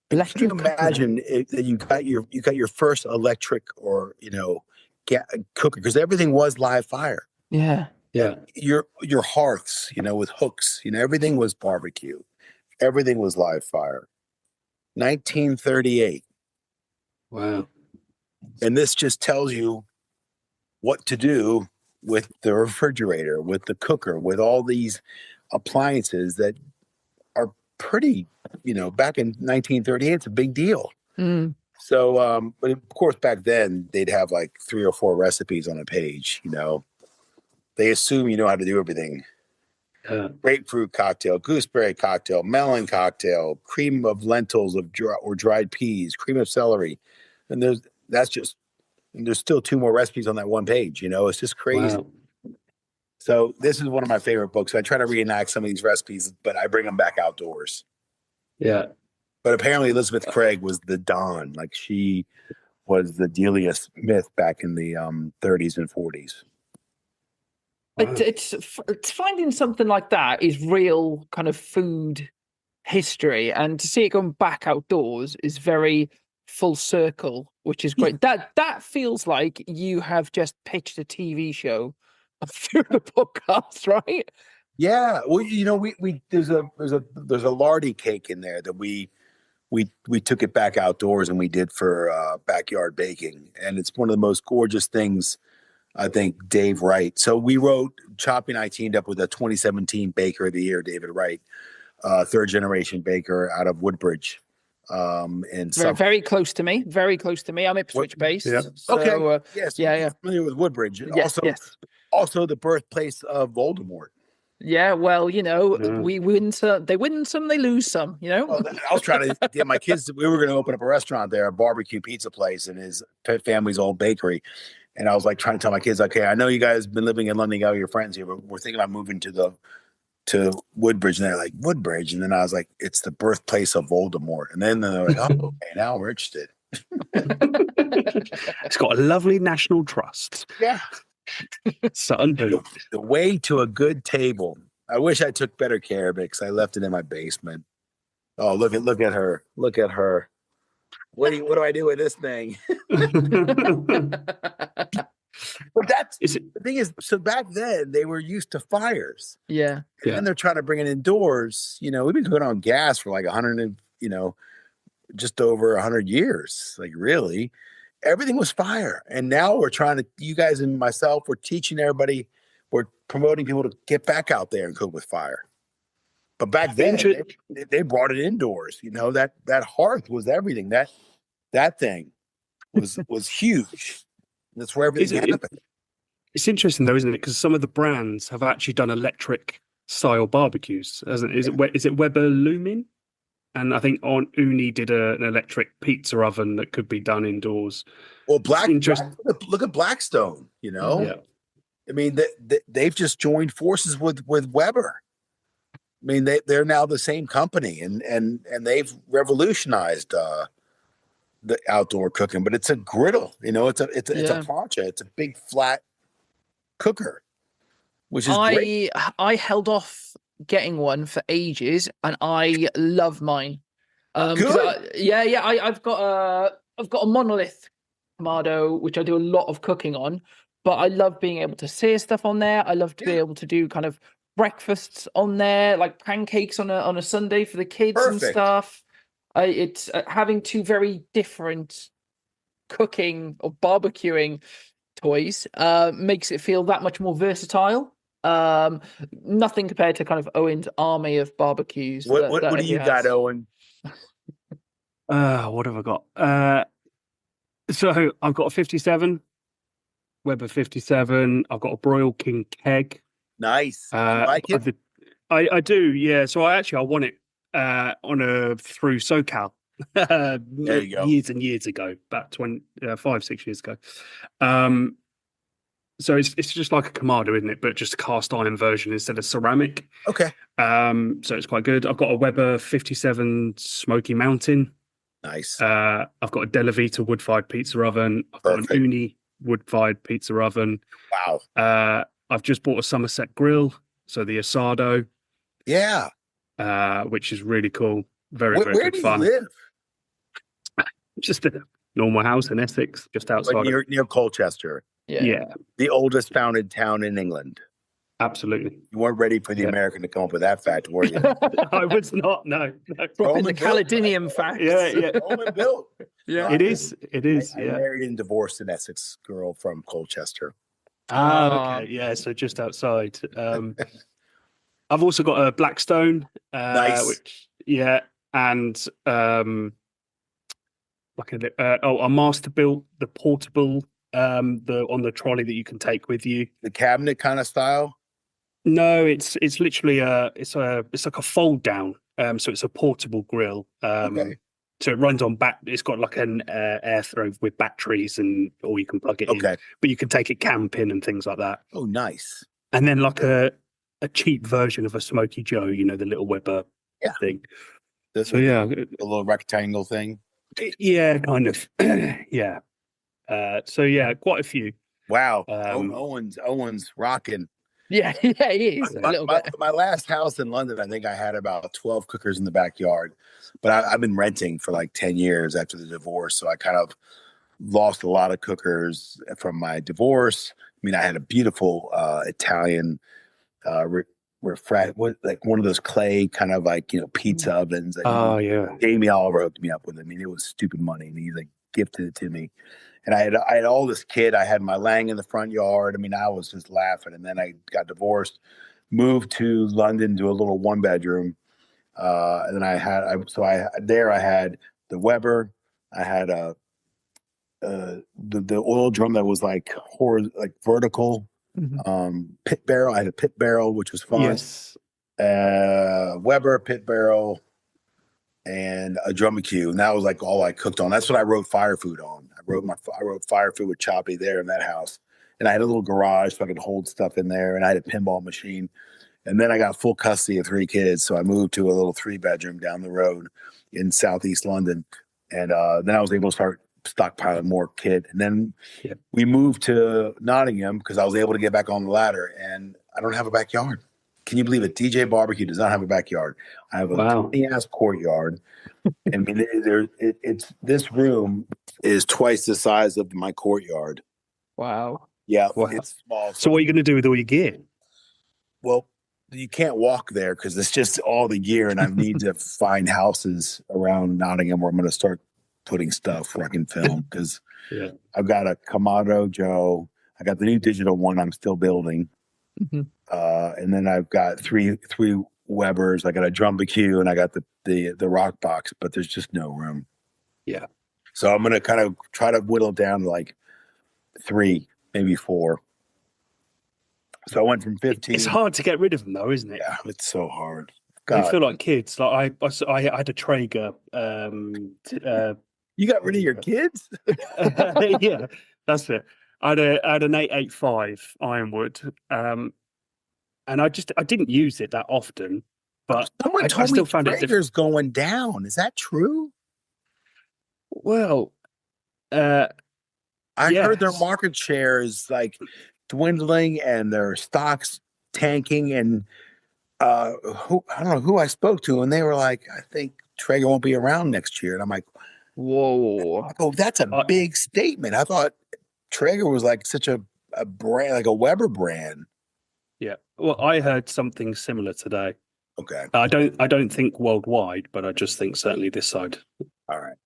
Can you imagine that you got your first electric or cooker, because everything was live fire. Yeah. Your hearths, with hooks, everything was barbecue. Everything was live fire. 1938. Wow. And this just tells you what to do with the refrigerator, with the cooker, with all these appliances that are pretty, back in 1938, it's a big deal. Mm. So, but of course, back then they'd have like 3 or 4 recipes on a page. They assume you know how to do everything. Grapefruit cocktail, gooseberry cocktail, melon cocktail, cream of lentils or dried peas, cream of celery, and there's still 2 more recipes on that one page. It's just crazy. Wow. So this is one of my favorite books. I try to reenact some of these recipes, but I bring them back outdoors. Yeah. But apparently Elizabeth Craig was the Dawn. Like, she was the Delia Smith back in the 30s and 40s. Wow. It's finding something like that is real kind of food history, and to see it going back outdoors is very full circle, which is great. That feels like you have just pitched a TV show through the podcast, right? Yeah. Well, we there's a lardy cake in there that we took it back outdoors and we did for backyard baking, and it's one of the most gorgeous things. I think Dave Wright. So Choppy and I teamed up with a 2017 Baker of the Year, David Wright, 3rd generation baker out of Woodbridge. Very close to me. Very close to me. I'm Ipswich based. Yeah. So, okay. Yes. Yeah. Familiar with Woodbridge. Yes. Also the birthplace of Voldemort. Yeah, well, we win some, they win some, they lose some, Well, I was trying to get my kids. We were going to open up a restaurant there, a barbecue pizza place, in his family's old bakery. And I was like trying to tell my kids, okay, I know you guys have been living in London, you got your friends here, but we're thinking about moving to Woodbridge. And they're like, Woodbridge? And then I was like, it's the birthplace of Voldemort. And then they're like, oh, okay, now we're interested. It's got a lovely national trust. Yeah. Son. The way to a good table. I wish I took better care of it because I left it in my basement. Oh, look at her. Look at her. What do I do with this thing? But the thing is, so back then they were used to fires. Yeah. And then they're trying to bring it indoors. We've been going on gas for like 100 and, just over 100 years. Like, really, everything was fire. And now we're trying to, you guys and myself, we're teaching everybody, we're promoting people to get back out there and cook with fire. But back then they brought it indoors. That hearth was everything. That thing was huge. That's where everything happened. It's interesting though, isn't it? Because some of the brands have actually done electric style barbecues. Is it Weber Lumin? And I think Uni did an electric pizza oven that could be done indoors. Well, look at Blackstone. Yeah. I mean, they've just joined forces with Weber. I mean, they're now the same company, and they've revolutionized the outdoor cooking. But it's a griddle, it's a plancha. It's a big flat cooker, which is great. I held off getting one for ages, and I love mine. Good. I've got a monolith Kamado, which I do a lot of cooking on, but I love being able to sear stuff on there. I love to be able to do kind of breakfasts on there, like pancakes on a Sunday for the kids and Perfect. stuff. It's having two very different cooking or barbecuing toys makes it feel that much more versatile. Nothing compared to kind of Owen's army of barbecues. What that do he you got, has. Owen? What have I got? So I've got a 57, Weber 57. I've got a Broil King keg. Nice. You like it? I do, yeah. So I won it through SoCal There you go. years and years ago, about 5-6 years ago. So it's just like a Kamado, isn't it? But just a cast iron version instead of ceramic. Okay. So it's quite good. I've got a Weber 57 Smoky Mountain. Nice. I've got a Della Vita wood-fired pizza oven. I've got an Uni wood-fired pizza oven. Wow. I've just bought a Somerset grill, so the Asado. Yeah. Which is really cool. Very Where good do you fun. live? Just a normal house in Essex, just outside. Like near Colchester. Yeah, The oldest founded town in England. absolutely. You weren't ready for the American to come up with that fact, were you? I was not. No. Dropping the Caledonian facts. Yeah. Roman built. Yeah. It is. I married and divorced an Essex girl from Colchester. Okay. Yeah. So just outside. I've also got a Blackstone. Nice. And like a master built, the portable, on the trolley that you can take with you. The cabinet kind of style. No, it's literally it's like a fold down. So it's a portable grill. Okay. So it runs on it's got like an air throw with batteries or you can plug it in. But you can take it camping and things like that. Oh, nice. And then like a cheap version of a Smoky Joe, the little Weber thing. A little rectangle thing. Yeah, kind of. Yeah. Quite a few. Wow. Owen's rocking. Yeah, he is. My last house in London, I think I had about 12 cookers in the backyard, but I've been renting for like 10 years after the divorce. So I kind of lost a lot of cookers from my divorce. I mean, I had a beautiful Italian like one of those clay kind of like, pizza ovens. Jamie Oliver hooked me up with. I mean, it was stupid money, and he like gifted it to me. And I had all this kit. I had my Lang in the front yard. I mean, I was just laughing. And then I got divorced, moved to London to a little 1-bedroom. And then I had the Weber. I had the oil drum that was like vertical. Pit barrel. I had a pit barrel, which was fun. Yes. Weber pit barrel and a drum BBQ, and that was like all I cooked on. That's what I wrote fire food on. I wrote fire food with Choppy there in that house, and I had a little garage so I could hold stuff in there, and I had a pinball machine. And then I got full custody of 3 kids, so I moved to a little 3-bedroom down the road in Southeast London, and then I was able to start stockpiling more kit. And then we moved to Nottingham because I was able to get back on the ladder, and I don't have a backyard. Can you believe it? DJ Barbecue does not have a backyard. I have a tiny-ass courtyard. I mean, this room is twice the size of my courtyard. Wow. Yeah, it's small. So what are you going to do with all your gear? Well, you can't walk there because it's just all the gear, and I need to find houses around Nottingham where I'm going to start putting stuff where I can film, because I've got a Kamado Joe. I got the new digital one I'm still building. And then I've got three Webers. I got a drum BBQ, and I got the rock box, but there's just no room. Yeah. So I'm going to kind of try to whittle it down to like 3, maybe 4. So I went from 15. It's hard to get rid of them though, isn't it? Yeah, it's so hard. God. They feel like kids. Like I had a Traeger. You got rid of your kids? Yeah, that's it. I had an 885 Ironwood, and I didn't use it that often, but someone told me Traeger's going down. Is that true? Well, I heard their market share is like dwindling and their stocks tanking. And I don't know who I spoke to, and they were like, I think Traeger won't be around next year. And I'm like, Whoa. oh, that's a big statement. I thought Traeger was like such a brand, like a Weber brand. Yeah. Well, I heard something similar today. Okay. I don't think worldwide, but I just think certainly this side. All right.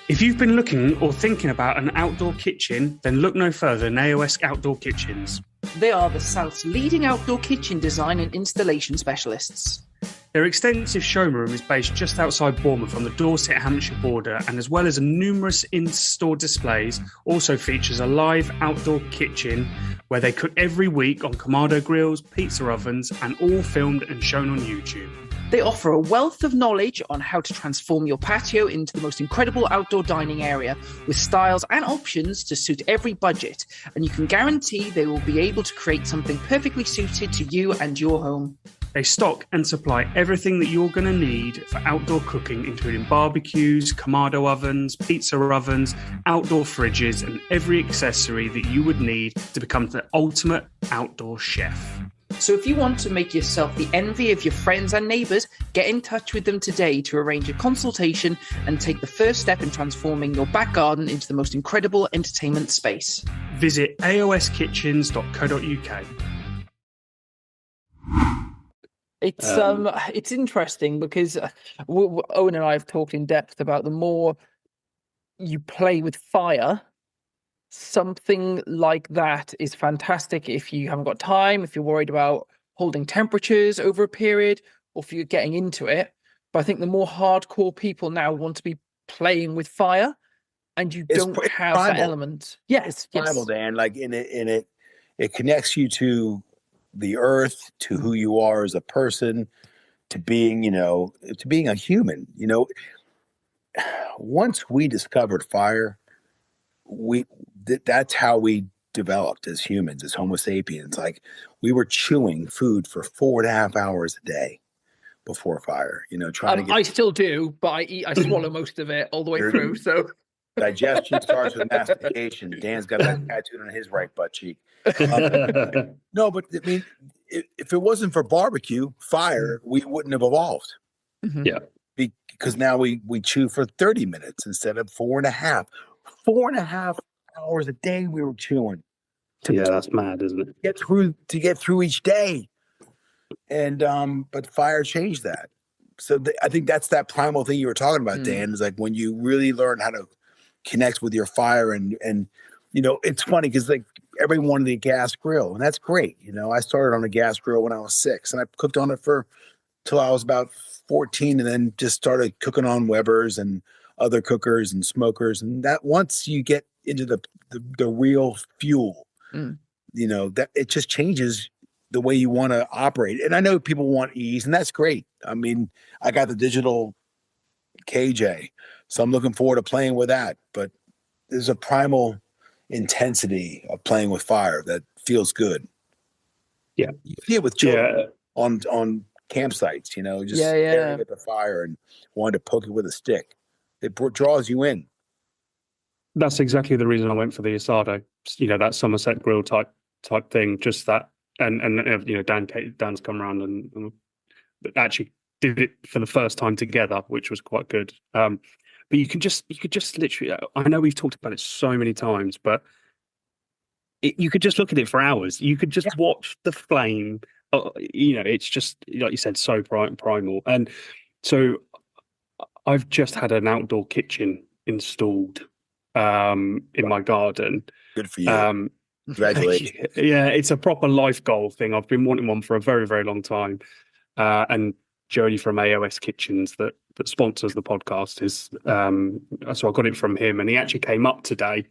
If you've been looking or thinking about an outdoor kitchen, then look no further than AOS Outdoor Kitchens. They are the South's leading outdoor kitchen design and installation specialists. Their extensive showroom is based just outside Bournemouth on the Dorset-Hampshire border, and as well as numerous in-store displays, also features a live outdoor kitchen where they cook every week on Kamado grills, pizza ovens, and all filmed and shown on YouTube. They offer a wealth of knowledge on how to transform your patio into the most incredible outdoor dining area with styles and options to suit every budget, and you can guarantee they will be able to create something perfectly suited to you and your home. They stock and supply everything that you're going to need for outdoor cooking, including barbecues, Kamado ovens, pizza ovens, outdoor fridges, and every accessory that you would need to become the ultimate outdoor chef. So if you want to make yourself the envy of your friends and neighbours, get in touch with them today to arrange a consultation and take the first step in transforming your back garden into the most incredible entertainment space. Visit aoskitchens.co.uk. It's interesting because Owen and I have talked in depth about the more you play with fire, something like that is fantastic if you haven't got time, if you're worried about holding temperatures over a period, or if you're getting into it. But I think the more hardcore people now want to be playing with fire, and you don't have primal. that element. Yes, Primal, Dan. Like it connects you to the earth, to who you are as a person, to being, to being a human. Once we discovered fire, that's how we developed as humans, as Homo sapiens. Like we were chewing food for 4.5 hours a day before fire, trying to get. I still do, but I swallow most of it all the way through. So digestion starts with mastication. Dan's got that tattooed on his right butt cheek. No, but I mean, if it wasn't for barbecue, fire, we wouldn't have evolved. Mm-hmm. Yeah. Because now we chew for 30 minutes instead of 4.5. 4.5 hours a day we were chewing. That's mad, isn't it? To get through each day. And but fire changed that. So I think that's that primal thing you were talking about, Dan, is like when you really learn how to connect with your fire and it's funny because like everyone wanted a gas grill, and that's great. I started on a gas grill when I was 6, and I cooked on it till I was about 14, and then just started cooking on Webers and other cookers and smokers. And that once you get into the real fuel, that it just changes the way you want to operate. And I know people want ease, and that's great. I mean, I got the digital KJ, so I'm looking forward to playing with that. But there's a primal intensity of playing with fire that feels good. Yeah. You see it with children on campsites, just staring at the fire and wanting to poke it with a stick. It draws you in. That's exactly the reason I went for the Asado. That Somerset grill type thing. Just that, and Dan's come around and actually did it for the first time together, which was quite good. But you could just literally. I know we've talked about it so many times, but you could just look at it for hours. You could just watch the flame. It's just like you said, so primal. And so I've just had an outdoor kitchen installed in my garden. Good for you. Congratulations. Yeah, it's a proper life goal thing. I've been wanting one for a very, very long time. And Jody from AOS Kitchens that sponsors the podcast is so I got it from him, and he actually came up today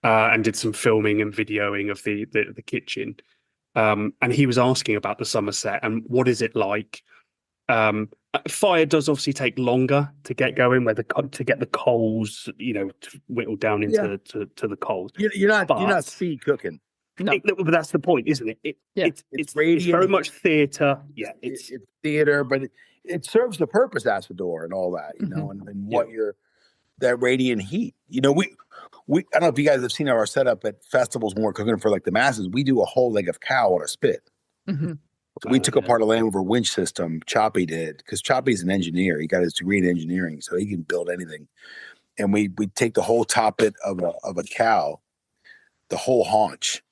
and did some filming and videoing of the kitchen. And he was asking about the Somerset and what is it like. Fire does obviously take longer to get going, to get the coals, to whittle down into to the coals. You're not speed cooking. No. But that's the point, isn't it? It's very much theater. Yeah, it's theater, but it serves the purpose, Asador, and all that, and what that radiant heat. We I don't know if you guys have seen our setup at festivals when we're cooking for like the masses. We do a whole leg of cow on a spit. Mm-hmm. So we took apart a Land Rover winch system. Choppy did, because Choppy's an engineer. He got his degree in engineering, so he can build anything. And we take the whole top bit of a cow, the whole haunch,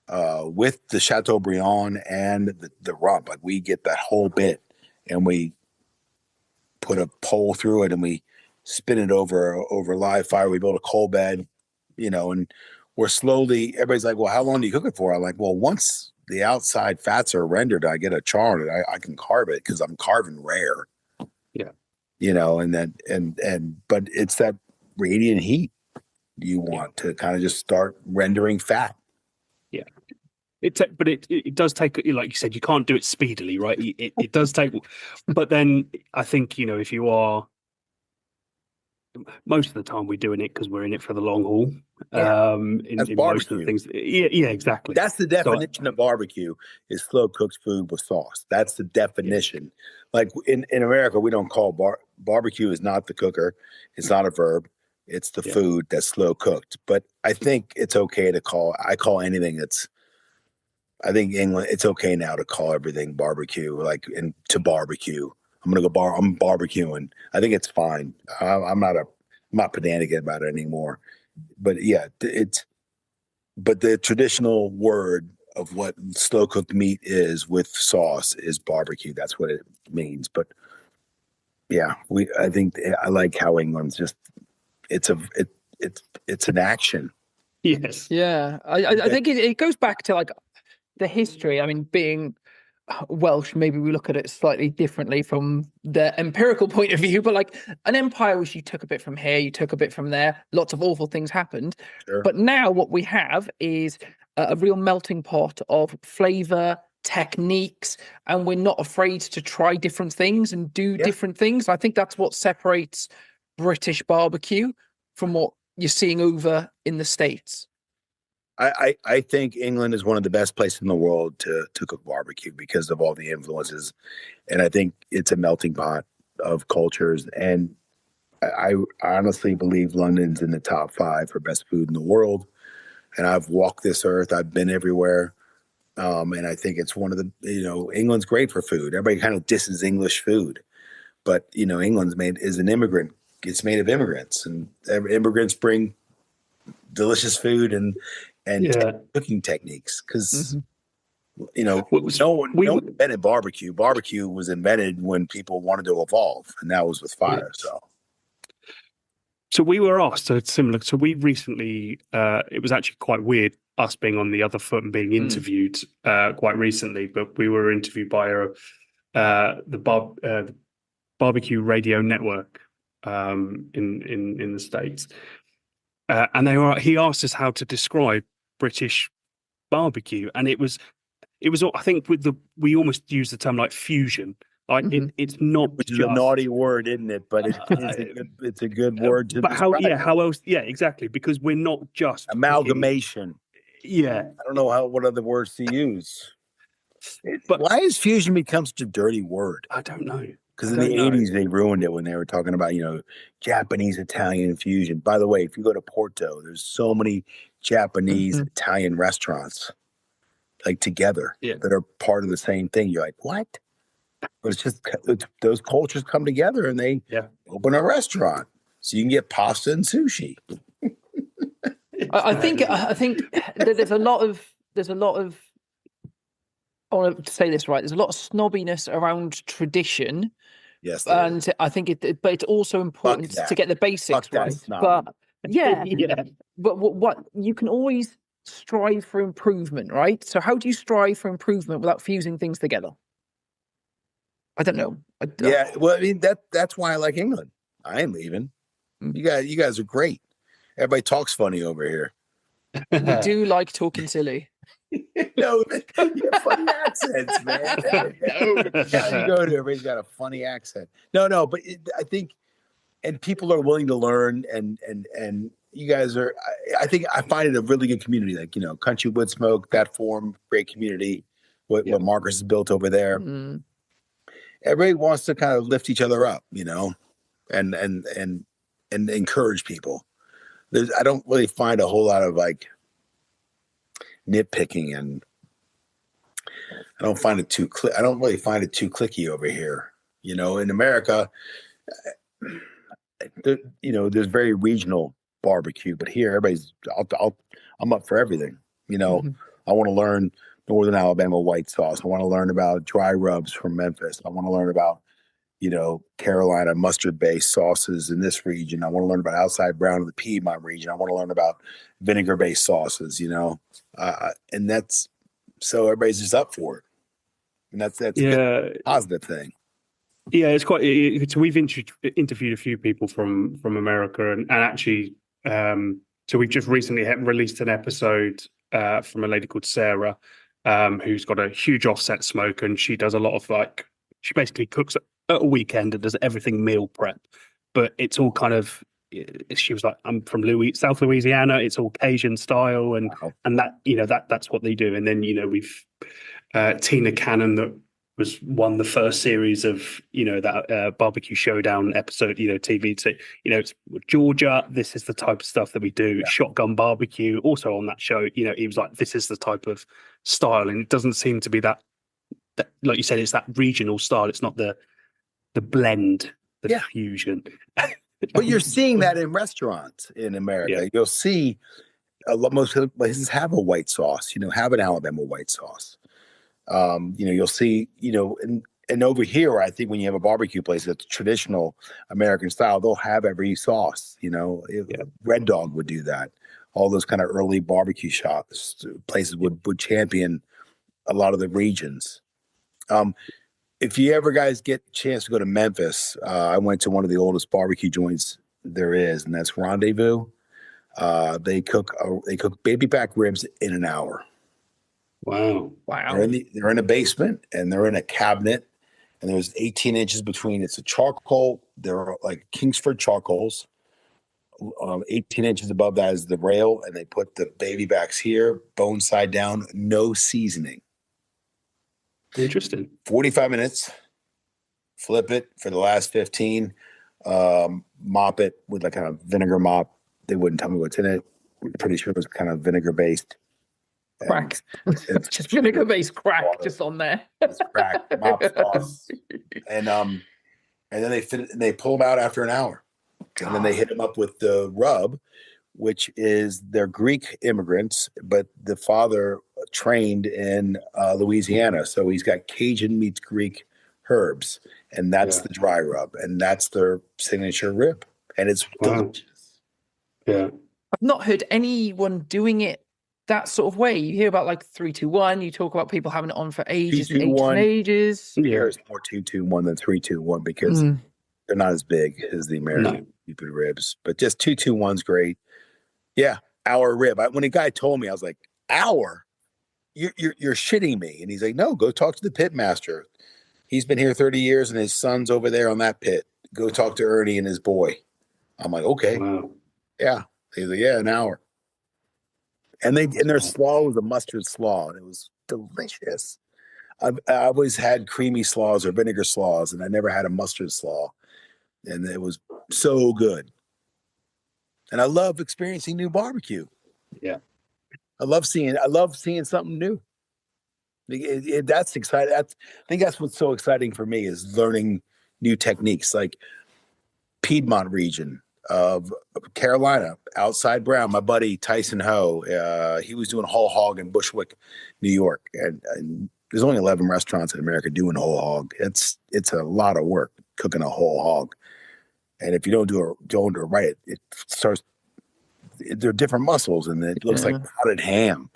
with the Chateaubriand and the rump. Like, we get that whole bit, and we put a pole through it, and we spin it over live fire. We build a coal bed, and we're slowly. Everybody's like, "Well, how long do you cook it for?" I'm like, "Well, once the outside fats are rendered, I get a char on it. I can carve it, because I'm carving rare." Yeah. And then but it's that radiant heat you want to kind of just start rendering fat. Yeah. But it does take, like you said, you can't do it speedily, right? It does take, but then I think, if you are, most of the time we're doing it because we're in it for the long haul. That's in most of the things. Yeah, exactly. That's the definition of barbecue, is slow cooked food with sauce. That's the definition. Yeah. Like in America, we don't call barbecue is not the cooker. It's not a verb. It's the food that's slow cooked. But I think it's okay to I call anything I think England, it's okay now to call everything barbecue, to barbecue. I'm barbecuing. I think it's fine. I'm not pedantic about it anymore. But yeah, but the traditional word of what slow cooked meat is with sauce is barbecue. That's what it means. But yeah, I think I like how England's just, it's an action. Yes. Yeah. I think it goes back to like the history. I mean, being Welsh, maybe we look at it slightly differently from the empirical point of view, but like an empire which you took a bit from here, you took a bit from there, lots of awful things happened. Sure. But now what we have is a real melting pot of flavor, techniques, and we're not afraid to try different things and do different things. I think that's what separates British barbecue from what you're seeing over in the States. I think England is one of the best places in the world to cook barbecue because of all the influences. And I think it's a melting pot of cultures. And I honestly believe London's in the top 5 for best food in the world. And I've walked this earth. I've been everywhere. And I think it's one of the, England's great for food. Everybody kind of disses English food. But, England's is an immigrant. It's made of immigrants. And immigrants bring delicious food and cooking techniques, because no one invented barbecue. Barbecue was invented when people wanted to evolve, and that was with fire. So we were asked, so it's similar. So we recently, it was actually quite weird, us being on the other foot and being interviewed quite recently, but we were interviewed by the Barbecue Radio Network in the States. And he asked us how to describe British barbecue, and it was I think we almost use the term like fusion. Like it's not which just is a naughty word, isn't it? But it's a good word to describe. How else? Yeah, exactly, because we're not just amalgamation. Yeah, I don't know what other words to use. But why has fusion become such a dirty word? I don't know. Because in the 80s, they ruined it when they were talking about, Japanese, Italian fusion. By the way, if you go to Porto, there's so many Japanese, Italian restaurants, like together, that are part of the same thing. You're like, what? But it's just those cultures come together and they open a restaurant. So you can get pasta and sushi. I think that there's a lot of I want to say this right. There's a lot of snobbiness around tradition. Yes, and I think but it's also important to get the basics right. But but what you can always strive for improvement, right? So how do you strive for improvement without fusing things together? I don't know. Well, I mean that's why I like England. I ain't leaving. You guys are great. Everybody talks funny over here. We do like talking silly. No, you have funny accents, man. You go to everybody's got a funny accent. No, but I think, and people are willing to learn, and you guys are. I think I find it a really good community. Like Country Wood Smoke, that forum, great community. What Marcus has built over there. Everybody wants to kind of lift each other up, and encourage people. I don't really find a whole lot of like nitpicking, and don't find it too I don't really find it too clicky over here. In America, there's very regional barbecue, but here I'm up for everything. Mhm. I want to learn Northern Alabama white sauce. I want to learn about dry rubs from Memphis. I want to learn about Carolina mustard-based sauces in this region. I want to learn about outside brown in the Piedmont region. I want to learn about vinegar-based sauces. And that's so everybody's just up for it, and that's a good positive thing. Yeah, it's quite. So we've interviewed a few people from America, and actually, so we've just recently released an episode from a lady called Sarah, who's got a huge offset smoke, and she does a lot of she basically cooks at a weekend and does everything meal prep, but it's all kind of. She was like, "I'm from South Louisiana. It's all Cajun style, and Wow. and that's what they do." And then we've Tina Cannon that won the first series of that barbecue showdown episode, TV. So it's Georgia. This is the type of stuff that we do. Yeah. Shotgun barbecue also on that show. He was like, this is the type of style, and it doesn't seem to be that like you said, it's that regional style. It's not the blend, the fusion. But you're seeing that in restaurants in America. Yeah. You'll see most places have a white sauce. Have an Alabama white sauce. You'll see, and over here, I think when you have a barbecue place that's traditional American style, they'll have every sauce. Red Dog would do that. All those kind of early barbecue shops, places would champion a lot of the regions. If you ever guys get a chance to go to Memphis, I went to one of the oldest barbecue joints there is, and that's Rendezvous. They cook baby back ribs in an hour. Wow. They're in a basement, and they're in a cabinet, and there's 18 inches between. It's a charcoal. They're like Kingsford charcoals. 18 inches above that is the rail, and they put the baby backs here, bone side down, no seasoning. Interesting. 45 minutes, flip it for the last 15, mop it with like a vinegar mop. They wouldn't tell me what's in it. I'm pretty sure it was kind of vinegar based. Crack. Just vinegar-based crack water. Just on there. It's crack, mop sauce. And then they pull them out after an hour. And then they hit them up with the rub, which is they're Greek immigrants, but the father trained in Louisiana. So he's got Cajun meets Greek herbs, and that's the dry rub, and that's their signature rib. And it's delicious. Yeah. I've not heard anyone doing it that sort of way. You hear about like 3-2-1. You talk about people having it on for ages and ages and ages. There's more 2-2-1 than 3-2-1 because they're not as big as the American stupid ribs. But just 2-2-1's great. Yeah, hour rib. When a guy told me, I was like, hour? You're shitting me. And he's like, no, go talk to the pit master. He's been here 30 years and his son's over there on that pit. Go talk to Ernie and his boy. I'm like, okay. Wow. Yeah. He's like, yeah, an hour. And their slaw was a mustard slaw, and it was delicious. I always had creamy slaws or vinegar slaws, and I never had a mustard slaw, and it was so good. And I love experiencing new barbecue. Yeah, I love seeing something new. That's exciting. I think that's what's so exciting for me is learning new techniques, like Piedmont region of Carolina, outside brown. My buddy Tyson Ho, he was doing whole hog in Bushwick, New York, and there's only 11 restaurants in America doing whole hog. It's a lot of work cooking a whole hog, and if you don't do it right, it starts. There are different muscles, and it looks like potted ham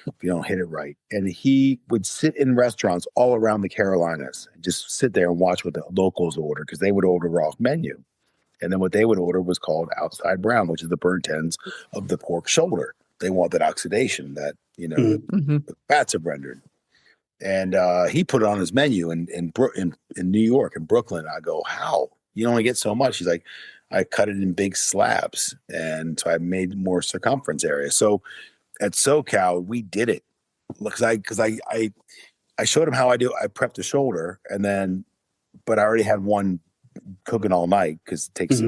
if you don't hit it right. And he would sit in restaurants all around the Carolinas, and just sit there and watch what the locals order because they would order off menu. And then what they would order was called outside brown, which is the burnt ends of the pork shoulder. They want that oxidation that, the fats have rendered. And he put it on his menu in New York and Brooklyn. I go, how? You only get so much. He's like, I cut it in big slabs. And so I made more circumference area. So at SoCal, we did it. Because I showed him how I do. I prepped the shoulder but I already had one cooking all night because it takes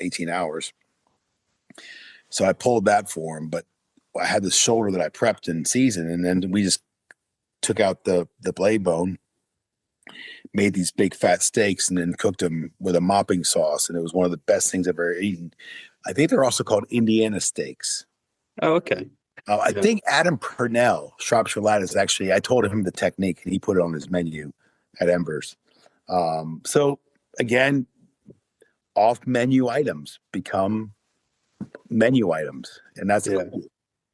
18 hours. So I pulled that for him, but I had the shoulder that I prepped in season, and then we just took out the blade bone, made these big fat steaks, and then cooked them with a mopping sauce. And it was one of the best things I've ever eaten. I think they're also called Indiana steaks. Oh, okay. I think Adam Purnell, Shropshire Lad, is actually, I told him the technique and he put it on his menu at Embers. So again, off menu items become menu items, and that's cool.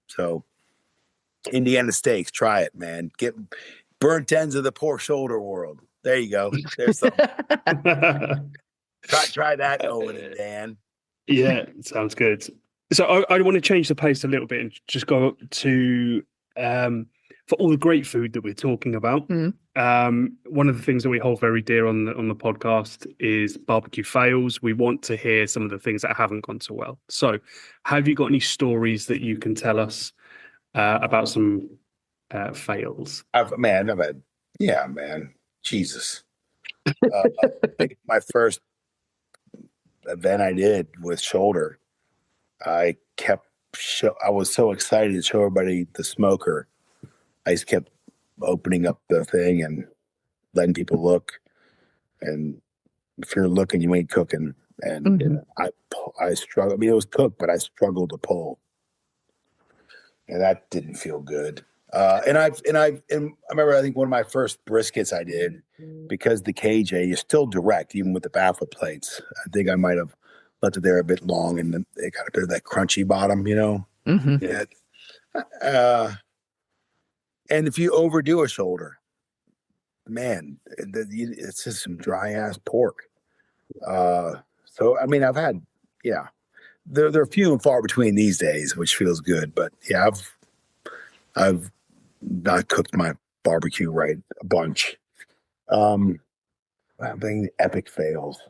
So Indiana steaks, try it, man. Get burnt ends of the pork shoulder world. There you go. There's some. try that, Owen and Dan. Yeah, sounds good. So I want to change the pace a little bit and just go to for all the great food that we're talking about. One of the things that we hold very dear on the podcast is barbecue fails. We want to hear some of the things that haven't gone so well. So, have you got any stories that you can tell us about some fails? I've had, man, Jesus. I think my first event I did with shoulder, I was so excited to show everybody the smoker. I just kept opening up the thing and letting people look. And if you're looking, you ain't cooking. And I struggled. I mean, it was cooked, but I struggled to pull, and that didn't feel good. And I remember, I think one of my first briskets I did, because the KJ is still direct, even with the baffle plates. I think I might have left it there a bit long, and then it got a bit of that crunchy bottom, Yeah. And if you overdo a shoulder, man, it's just some dry ass pork. So I mean, I've had, they're few and far between these days, which feels good. But yeah, I've not cooked my barbecue right a bunch. I'm thinking epic fails.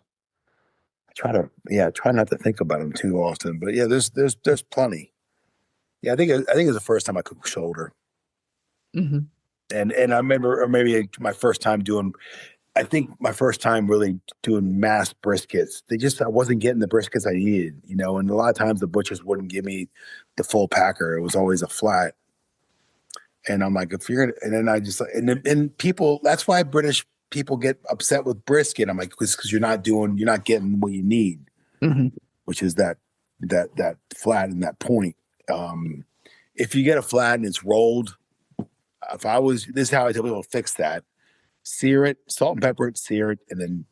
I try not to think about them too often. But yeah, there's plenty. Yeah, I think it's the first time I cooked shoulder. And I remember, or maybe my first time really doing mass briskets. I wasn't getting the briskets I needed, and a lot of times the butchers wouldn't give me the full packer. It was always a flat. And I'm like, and then I just, and people, that's why British people get upset with brisket. I'm like, because you're not getting what you need, which is that flat and that point. If you get a flat and it's rolled, this is how I tell people to fix that. Sear it, salt and pepper it, sear it, and then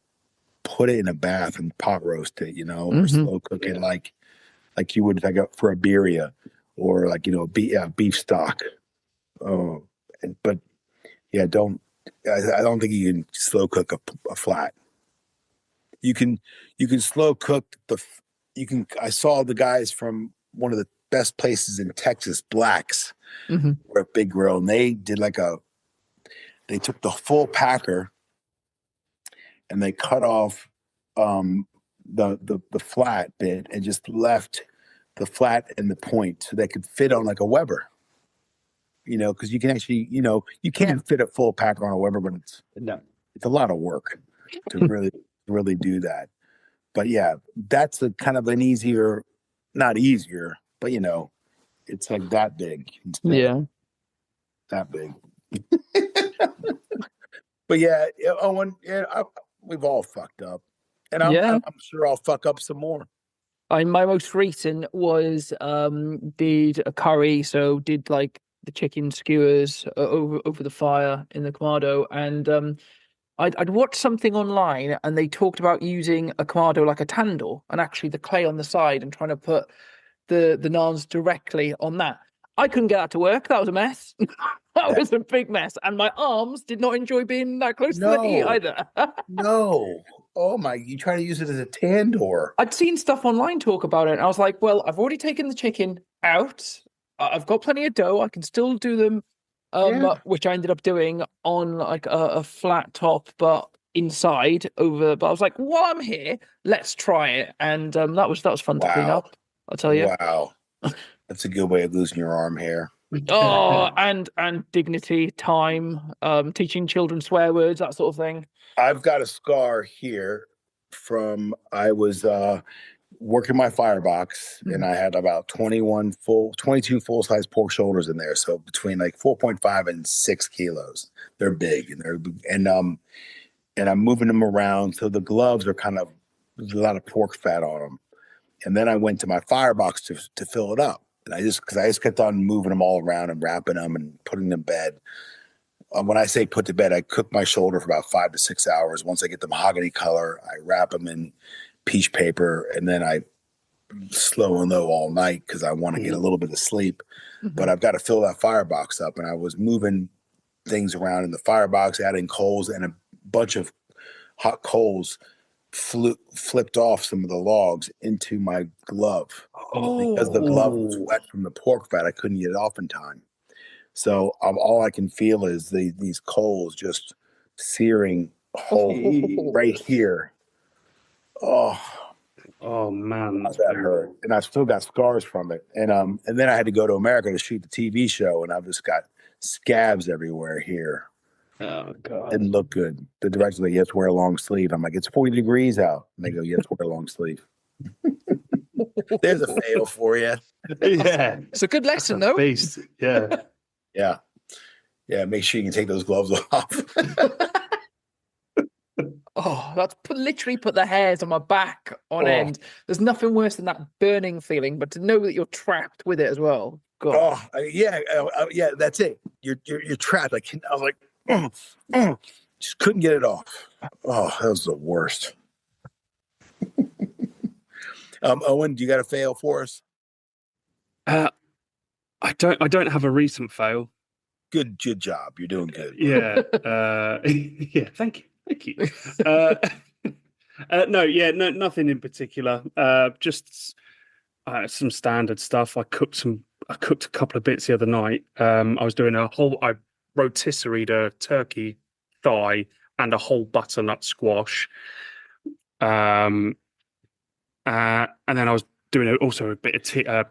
put it in a bath and pot roast it, or slow cook it like you would for a birria or beef stock. But yeah, I don't think you can slow cook a flat. You can slow cook I saw the guys from one of the best places in Texas, Blacks, were a big grill, and they did they took the full packer and they cut off the flat bit and just left the flat and the point so they could fit on like a Weber. Because you can actually, you can't fit a full packer on a Weber, but it's a lot of work to really do that. But yeah, that's a kind of an easier, not easier, but it's like that big. That big. But yeah, Owen, we've all fucked up, and I'm sure I'll fuck up some more. My most recent was did a curry, so did like the chicken skewers over the fire in the Kamado, and I'd watched something online, and they talked about using a Kamado like a tandoor, and actually the clay on the side, and trying to put the naans directly on that. I couldn't get that to work. That was a mess. That was a big mess, and my arms did not enjoy being that close to the heat either. No. Oh my! You try to use it as a tandoor. I'd seen stuff online talk about it, and I was like, well, I've already taken the chicken out. I've got plenty of dough. I can still do them, which I ended up doing on like a flat top, but inside over. But I was like, while I'm here, let's try it, and that was fun to clean up. I'll tell you. Wow, that's a good way of losing your arm hair. Oh, and dignity, time, teaching children swear words, that sort of thing. I've got a scar here from I was working my firebox, and I had about 22 full-size pork shoulders in there. So between like 4.5 and 6 kilos. They're big, and I'm moving them around. So the gloves are kind of, there's a lot of pork fat on them. And then I went to my firebox to fill it up. And I just kept on moving them all around and wrapping them and putting them in bed. When I say put to bed, I cook my shoulder for about 5 to 6 hours. Once I get the mahogany color, I wrap them in peach paper, and then I slow and low all night because I want to get a little bit of sleep. But I've got to fill that firebox up. And I was moving things around in the firebox, adding coals, and a bunch of hot coals flipped off some of the logs into my glove. Because the glove was wet from the pork fat, I couldn't get it off in time. So all I can feel is these coals just searing hole right here. Oh man, that hurt, and I've still got scars from it. And then I had to go to America to shoot the TV show, and I've just got scabs everywhere here. Oh god, didn't look good. The director's like, "You have to wear a long sleeve." I'm like, "It's 40 degrees out," and they go, "You have to wear a long sleeve." There's a fail for you. Yeah, it's a good lesson, though. Beast. Yeah. Yeah. Make sure you can take those gloves off. That's literally put the hairs on my back on end. There's nothing worse than that burning feeling, but to know that you're trapped with it as well. God. Yeah, that's it. You're trapped. I was like, just couldn't get it off. Oh, that was the worst. Owen, do you got a fail for us? I don't have a recent fail. Good job. You're doing good. Yeah. Yeah. Thank you. No, nothing in particular. Just some standard stuff. I cooked a couple of bits the other night. I was doing I rotisserie a turkey thigh and a whole butternut squash. And then I was doing also a bit of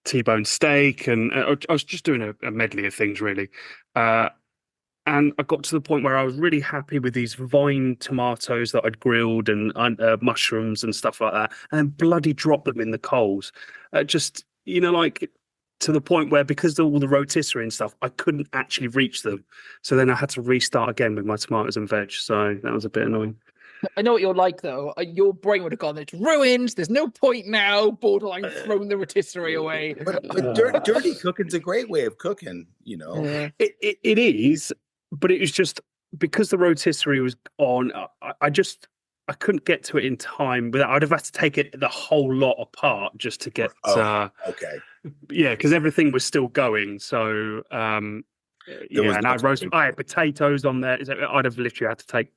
T-bone steak, and I was just doing a medley of things really. And I got to the point where I was really happy with these vine tomatoes that I'd grilled and mushrooms and stuff like that, and then bloody dropped them in the coals. Just, like to the point where, because of all the rotisserie and stuff, I couldn't actually reach them. So then I had to restart again with my tomatoes and veg. So that was a bit annoying. I know what you're like, though. Your brain would have gone, it's ruined. There's no point now. Borderline throwing the rotisserie away. But dirty cooking's a great way of cooking, Yeah. It is, but it was just because the rotisserie was on. I couldn't get to it in time. I'd have had to take it the whole lot apart just to get. Okay. Yeah, because everything was still going. So and I had potatoes on there. I'd have literally had to take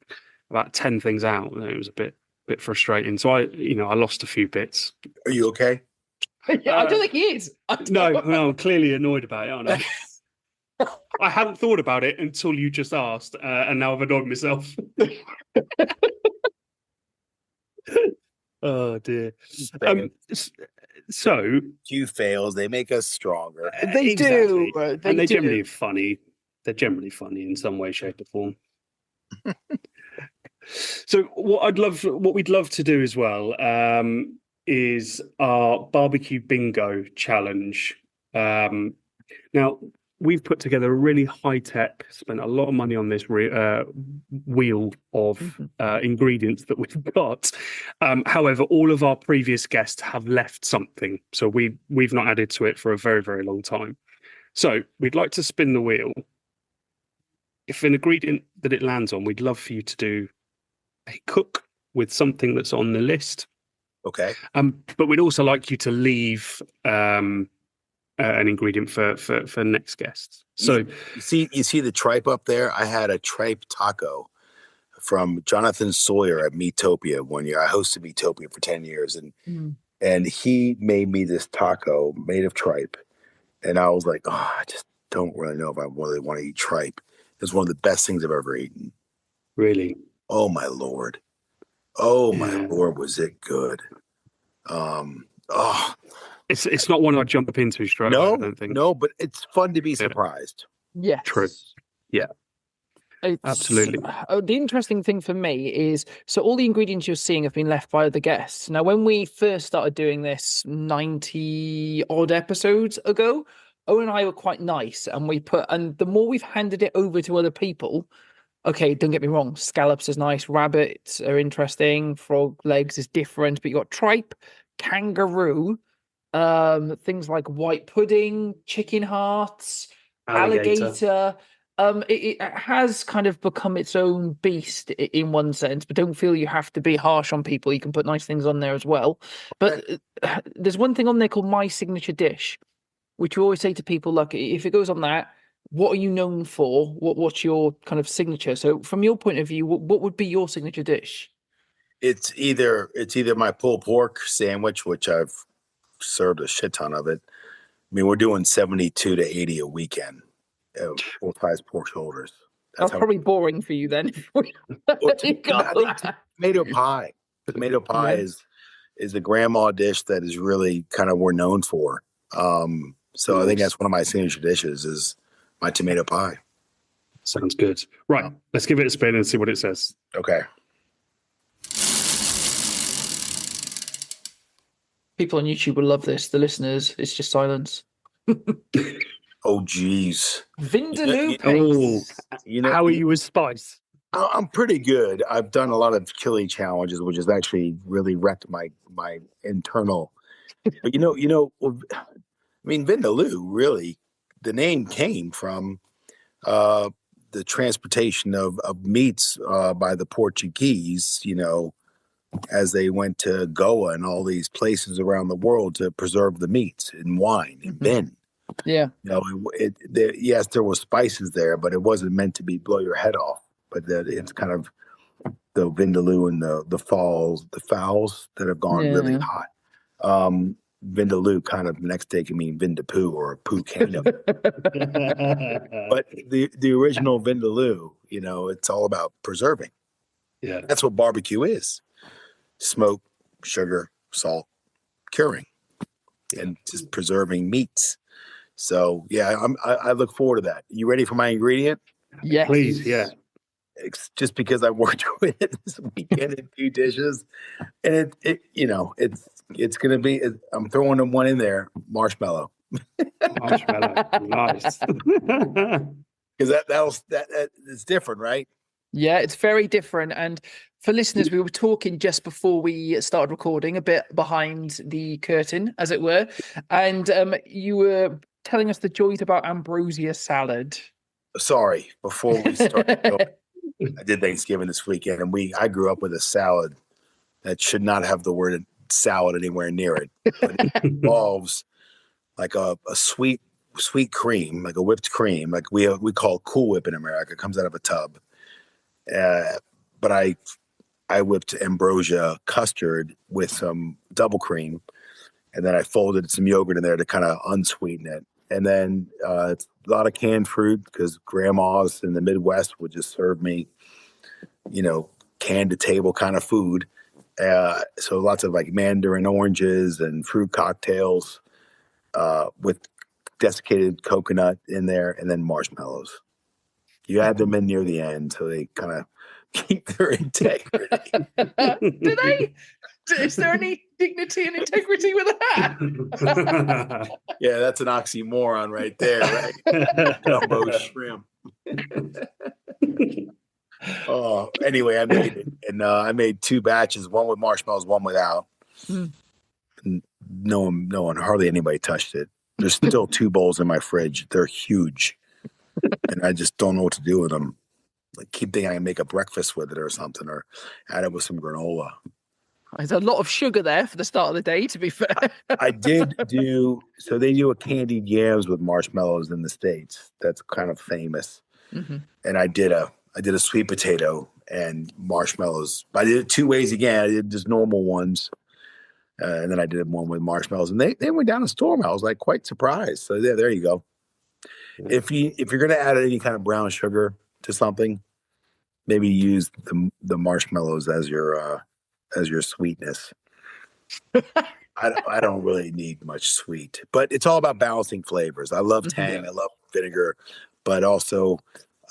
about 10 things out. It was a bit frustrating. So I lost a few bits. Are you okay? Yeah, I don't think he is. No, I'm clearly annoyed about it, aren't I? I hadn't thought about it until you just asked, and now I've annoyed myself. Oh dear. So few fails, they make us stronger. They do, and they're generally funny. They're generally funny in some way, shape, or form. So what we'd love to do as well is our barbecue bingo challenge. Now, we've put together a really high-tech, spent a lot of money on this wheel of ingredients that we've got. However, all of our previous guests have left something, so we've not added to it for a very, very long time. So we'd like to spin the wheel. If an ingredient that it lands on, we'd love for you to do a cook with something that's on the list. Okay. But we'd also like you to leave an ingredient for next guests. So you see the tripe up there? I had a tripe taco from Jonathan Sawyer at Meatopia one year. I hosted Meatopia for 10 years, and he made me this taco made of tripe. And I was like, I just don't really know if I really want to eat tripe. It's one of the best things I've ever eaten. Really? Oh my Lord. Oh my Lord, was it good? It's not one I'd jump into straight away, I don't think. No, but it's fun to be surprised. Yes. True. Yeah. Absolutely. The interesting thing for me is, so all the ingredients you're seeing have been left by other guests. Now, when we first started doing this 90 odd episodes ago, Owen and I were quite nice, and the more we've handed it over to other people, okay, don't get me wrong, scallops is nice, rabbits are interesting, frog legs is different, but you got tripe, kangaroo, things like white pudding, chicken hearts, alligator. It has kind of become its own beast in one sense, but don't feel you have to be harsh on people. You can put nice things on there as well. But there's one thing on there called My Signature Dish, which we always say to people, look, if it goes on that, what are you known for? What's your kind of signature? So from your point of view, what would be your signature dish? It's either my pulled pork sandwich, which I've served a shit ton of it. I mean, we're doing 72 to 80 a weekend. Full size pork shoulders. That's probably boring for you then. I think tomato pie. Tomato pie is a grandma dish that is really kind of we're known for. So I think that's one of my signature dishes is my tomato pie. Sounds good. Right, let's give it a spin and see what it says. Okay. People on YouTube will love this. The listeners, it's just silence. Oh, geez. Vindaloo paste. How are you with spice? I'm pretty good. I've done a lot of chili challenges, which has actually really wrecked my internal. But I mean, Vindaloo, really, the name came from the transportation of meats by the Portuguese, as they went to Goa and all these places around the world to preserve the meats in wine and bin. Yeah. Yes, there were spices there, but it wasn't meant to blow your head off. But it's kind of the Vindaloo and the fowls that have gone really hot. Vindaloo kind of the next day can mean Vindapoo or poo canum. But the original Vindaloo, it's all about preserving. Yeah. That's what barbecue is. Smoke, sugar, salt, curing, and just preserving meats. So yeah, I look forward to that. You ready for my ingredient? Yes. Please, yeah. It's just because I worked with it this weekend in 2 dishes, and it's gonna be. I'm throwing one in there, marshmallow. Marshmallow, nice. Because that it's different, right? Yeah, it's very different. And for listeners, we were talking just before we started recording, a bit behind the curtain, as it were, and you were telling us the joys about ambrosia salad. Sorry, before we started, I did Thanksgiving this weekend, and I grew up with a salad that should not have the word salad anywhere near it. But it involves like a sweet cream, like a whipped cream, like we call Cool Whip in America. It comes out of a tub. But I whipped ambrosia custard with some double cream, and then I folded some yogurt in there to kind of unsweeten it. And then it's a lot of canned fruit because grandmas in the Midwest would just serve me, canned to table kind of food. So lots of like mandarin oranges and fruit cocktails with desiccated coconut in there, and then marshmallows. You add them in near the end so they kind of keep their integrity. Do they? Is there any dignity and integrity with that? Yeah, that's an oxymoron right there, right? Jumbo shrimp. Oh, anyway, I made it, and I made 2 batches, one with marshmallows, one without. No one, hardly anybody touched it. There's still 2 bowls in my fridge. They're huge, and I just don't know what to do with them. Like, keep thinking I can make a breakfast with it or something, or add it with some granola. There's a lot of sugar there for the start of the day, to be fair. I did so they do a candied yams with marshmallows in the States. That's kind of famous. Mm-hmm. And I did a sweet potato and marshmallows. I did it 2 ways again. I did just normal ones. And then I did one with marshmallows, and they went down a storm. I was like quite surprised. So there you go. Yeah. If you're going to add any kind of brown sugar to something, maybe use the marshmallows as your sweetness. I don't really need much sweet, but it's all about balancing flavors. I love tang, I love vinegar, but also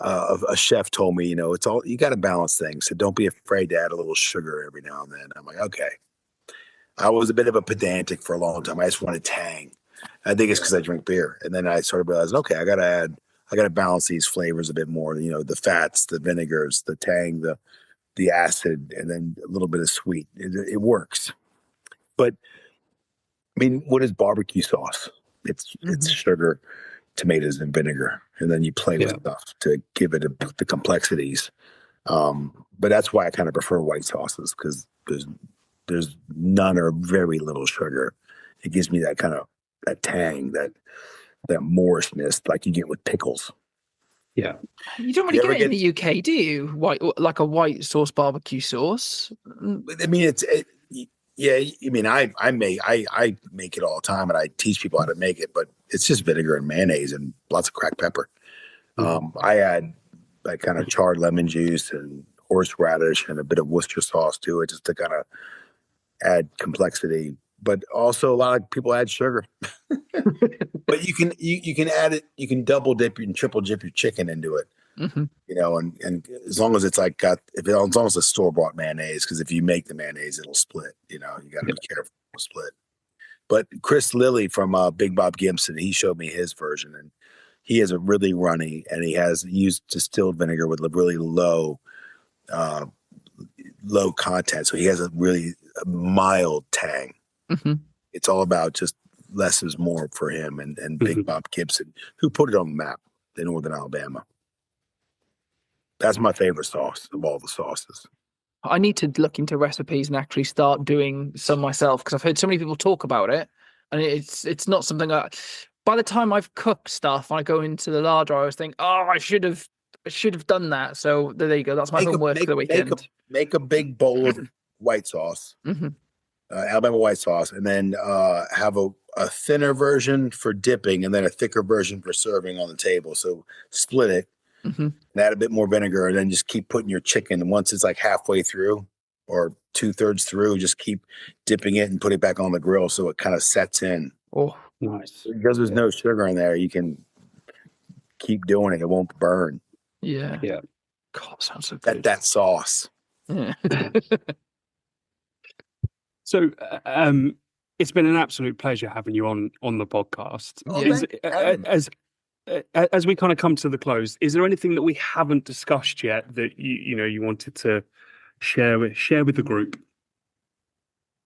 a chef told me, it's all, you got to balance things. So don't be afraid to add a little sugar every now and then. I'm like, okay. I was a bit of a pedantic for a long time. I just wanted tang. I think it's because I drink beer. And then I sort of realized, okay, I got to balance these flavors a bit more. The fats, the vinegars, the tang, the acid, and then a little bit of sweet. It works. But I mean, what is barbecue sauce? It's sugar, tomatoes, and vinegar, and then you play with stuff to give it the complexities. But that's why I kind of prefer white sauces, because there's none or very little sugar. It gives me that kind of that tang, that Moorishness, like you get with pickles. Yeah, you don't really get it in the UK, do you? Like a white sauce barbecue sauce. I mean, yeah. I mean, I make it all the time, and I teach people how to make it. But it's just vinegar and mayonnaise and lots of cracked pepper. I add like kind of charred lemon juice and horseradish and a bit of Worcester sauce to it, just to kind of add complexity. But also, a lot of people add sugar. But you can add it. You can double dip and triple dip your chicken into it. And as long as it's as long as it's store bought mayonnaise, because if you make the mayonnaise, it'll split. You got to be careful to split. But Chris Lilly from Big Bob Gibson, he showed me his version, and he has a really runny, and he has used distilled vinegar with a really low content, so he has a really mild tang. It's all about just less is more for him and Big Bob Gibson, who put it on the map in Northern Alabama. That's my favorite sauce of all the sauces. I need to look into recipes and actually start doing some myself, because I've heard so many people talk about it, and it's not something by the time I've cooked stuff, I go into the larder, I always think, oh, I should have done that. So there you go. That's my homework for the weekend. Make a big bowl of white sauce, Alabama white sauce, and then have a thinner version for dipping and then a thicker version for serving on the table. So split it. And add a bit more vinegar, and then just keep putting your chicken. And once it's like halfway through or 2/3 through, just keep dipping it and put it back on the grill so it kind of sets in. Oh, nice. Because there's no sugar in there, you can keep doing it. It won't burn. Yeah. Yeah. God, sounds so good. That sauce. Yeah. So it's been an absolute pleasure having you on the podcast. As we kind of come to the close, is there anything that we haven't discussed yet that you wanted to share with the group?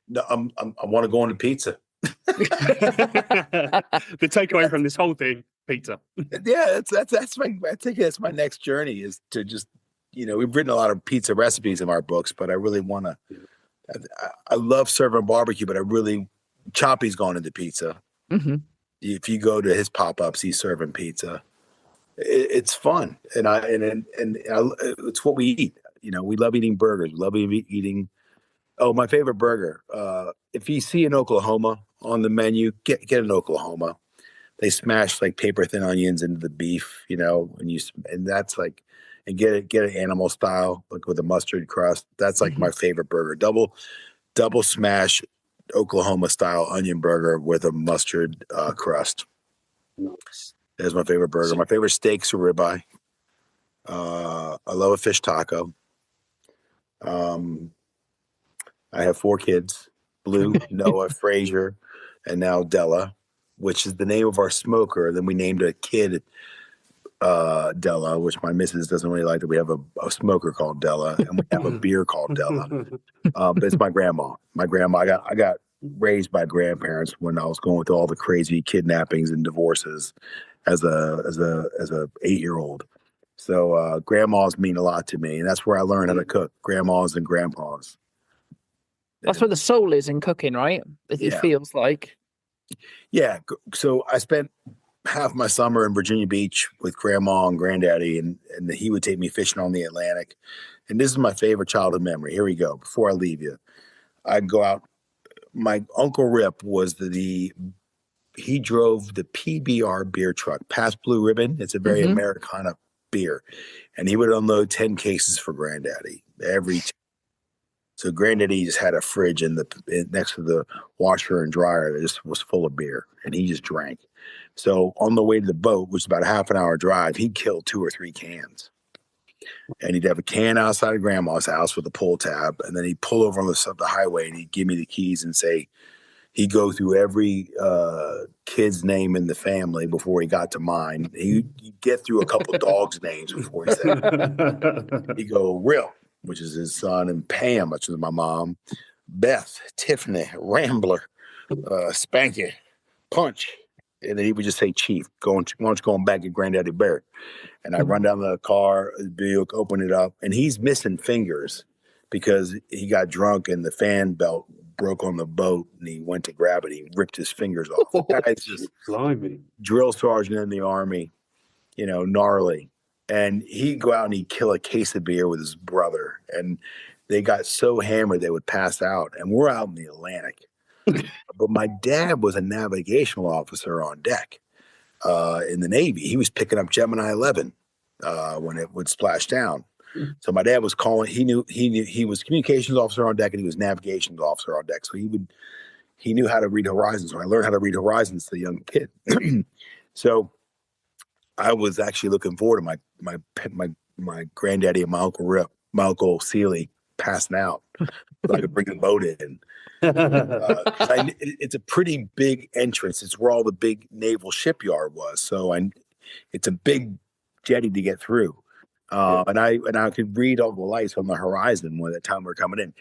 No, I want to go on to pizza. The takeaway from this whole thing, pizza. Yeah, I think that's my next journey, is to just, we've written a lot of pizza recipes in our books, but I really want to. I love serving barbecue, but Choppy's gone into pizza. If you go to his pop-ups, he's serving pizza. It's fun, and it's what we eat. We love eating burgers. We love eating. Oh, my favorite burger. If you see an Oklahoma on the menu, get an Oklahoma. They smash like paper thin onions into the beef, and that's like, and get it animal style, like with a mustard crust. That's like my favorite burger. Double smash Oklahoma style onion burger with a mustard crust. Nice. That's my favorite burger. My favorite steaks are ribeye. I love a fish taco. I have 4 kids: Blue, Noah, Frazier, and now Della, which is the name of our smoker. Then we named a kid Della, which my missus doesn't really like, that we have a smoker called Della, and we have a beer called Della. But it's my grandma. I got raised by grandparents when I was going through all the crazy kidnappings and divorces as a 8-year-old. So grandmas mean a lot to me, and that's where I learned how to cook. Grandmas and grandpas. That's where the soul is in cooking, right? It feels like. Yeah. So I spent half my summer in Virginia Beach with grandma and granddaddy, and he would take me fishing on the Atlantic. And this is my favorite childhood memory. Here we go. Before I leave you, I'd go out. My Uncle Rip was he drove the PBR beer truck, past Blue Ribbon. It's a very Americana beer. And he would unload 10 cases for granddaddy every time. So granddaddy just had a fridge next to the washer and dryer that just was full of beer, and he just drank. So on the way to the boat, which is about a half an hour drive, he'd kill 2 or 3 cans. And he'd have a can outside of grandma's house with a pull tab. And then he'd pull over on the highway and he'd give me the keys and say, he'd go through every kid's name in the family before he got to mine. He'd get through a couple of dogs' names before he said it. He'd go, Real, which is his son, and Pam, which is my mom, Beth, Tiffany, Rambler, Spanky, Punch. And then he would just say, Chief, why don't you go on back at Granddaddy Barrett? And I run down the car, Buick, open it up, and he's missing fingers because he got drunk and the fan belt broke on the boat, and he went to grab it. He ripped his fingers off. The guy's just Blimey. drill sergeant in the Army, gnarly. And he'd go out and he'd kill a case of beer with his brother. And they got so hammered they would pass out. And we're out in the Atlantic. But my dad was a navigational officer on deck in the Navy. He was picking up Gemini 11 when it would splash down. So my dad was calling. He was communications officer on deck and he was navigations officer on deck. So he knew how to read horizons. So I learned how to read horizons as a young kid. So I was actually looking forward to my granddaddy and my uncle Seeley passing out so I could bring the boat in. It's a pretty big entrance. It's where all the big naval shipyard was. So it's a big jetty to get through. And I could read all the lights on the horizon when the time we were coming in.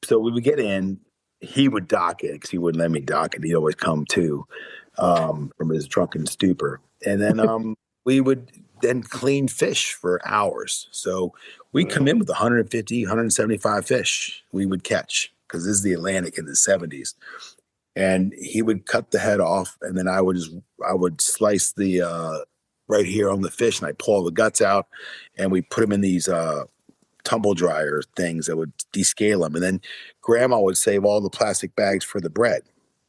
So we would get in, he would dock it because he wouldn't let me dock it. He'd always come to from his drunken stupor. And then we would then clean fish for hours. So we'd come in with 150, 175 fish we would catch because this is the Atlantic in the 70s. And he would cut the head off, and then I would slice the right here on the fish, and I pull all the guts out, and we put them in these tumble dryer things that would descale them. And then Grandma would save all the plastic bags for the bread,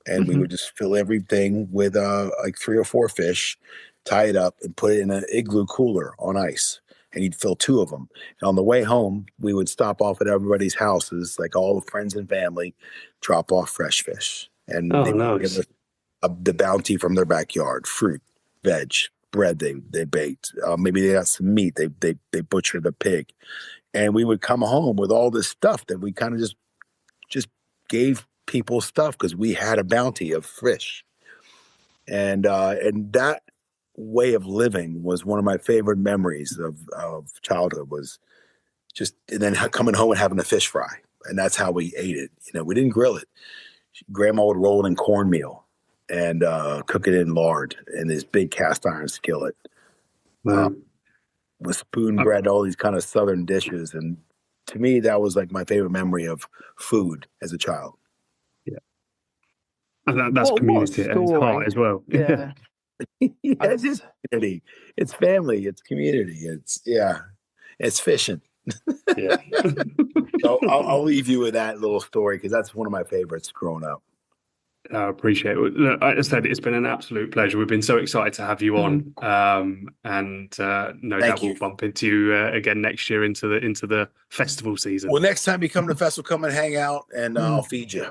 and we would just fill everything with like 3 or 4 fish, tie it up, and put it in an igloo cooler on ice. And he'd fill 2 of them. And on the way home, we would stop off at everybody's houses, like all the friends and family, drop off fresh fish. And they would give us the bounty from their backyard: fruit, veg, bread they baked. Maybe they got some meat. They butchered a pig. And we would come home with all this stuff that we kind of just gave people stuff because we had a bounty of fish. And that way of living was one of my favorite memories of childhood, was just, and then coming home and having a fish fry. And that's how we ate it. We didn't grill it. Grandma would roll it in cornmeal and cook it in lard in this big cast iron skillet with spoon bread, all these kind of Southern dishes. And to me, that was like my favorite memory of food as a child. Yeah. And that's community at its heart as well. Yeah. It's just community. It's family. It's community. It's fishing. Yeah. So I'll leave you with that little story because that's one of my favorites growing up. I appreciate it. Look, I said it's been an absolute pleasure. We've been so excited to have you on, and no doubt we'll bump into you again next year into the festival season. Well, next time you come to the festival, come and hang out, and I'll feed you.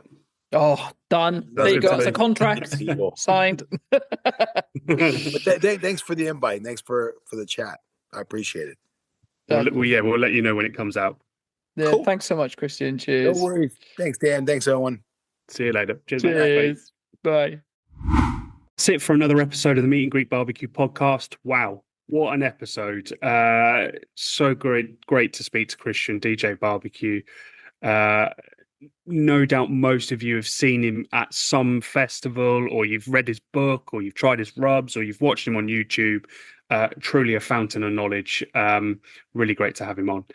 Oh, done. There you go. It's a contract signed. Thanks for the invite. Thanks for the chat. I appreciate it. We'll let you know when it comes out. Yeah, cool. Thanks so much, Christian. Cheers. No worries. Thanks, Dan. Thanks, Owen. See you later. Cheers. Cheers. Bye. That's it for another episode of the Meet and Greet Barbecue podcast. Wow, what an episode. So great to speak to Christian, DJ Barbecue. No doubt most of you have seen him at some festival, or you've read his book, or you've tried his rubs, or you've watched him on YouTube. Truly a fountain of knowledge. Really great to have him on.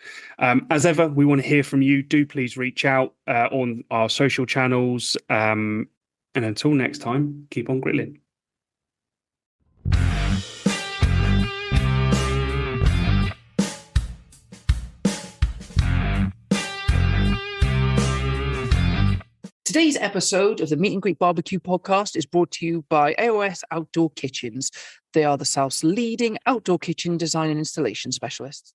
As ever, we want to hear from you. Do please reach out on our social channels. And until next time, keep on grilling. Today's episode of the Meet and Greet Barbecue podcast is brought to you by AOS Outdoor Kitchens. They are the South's leading outdoor kitchen design and installation specialists.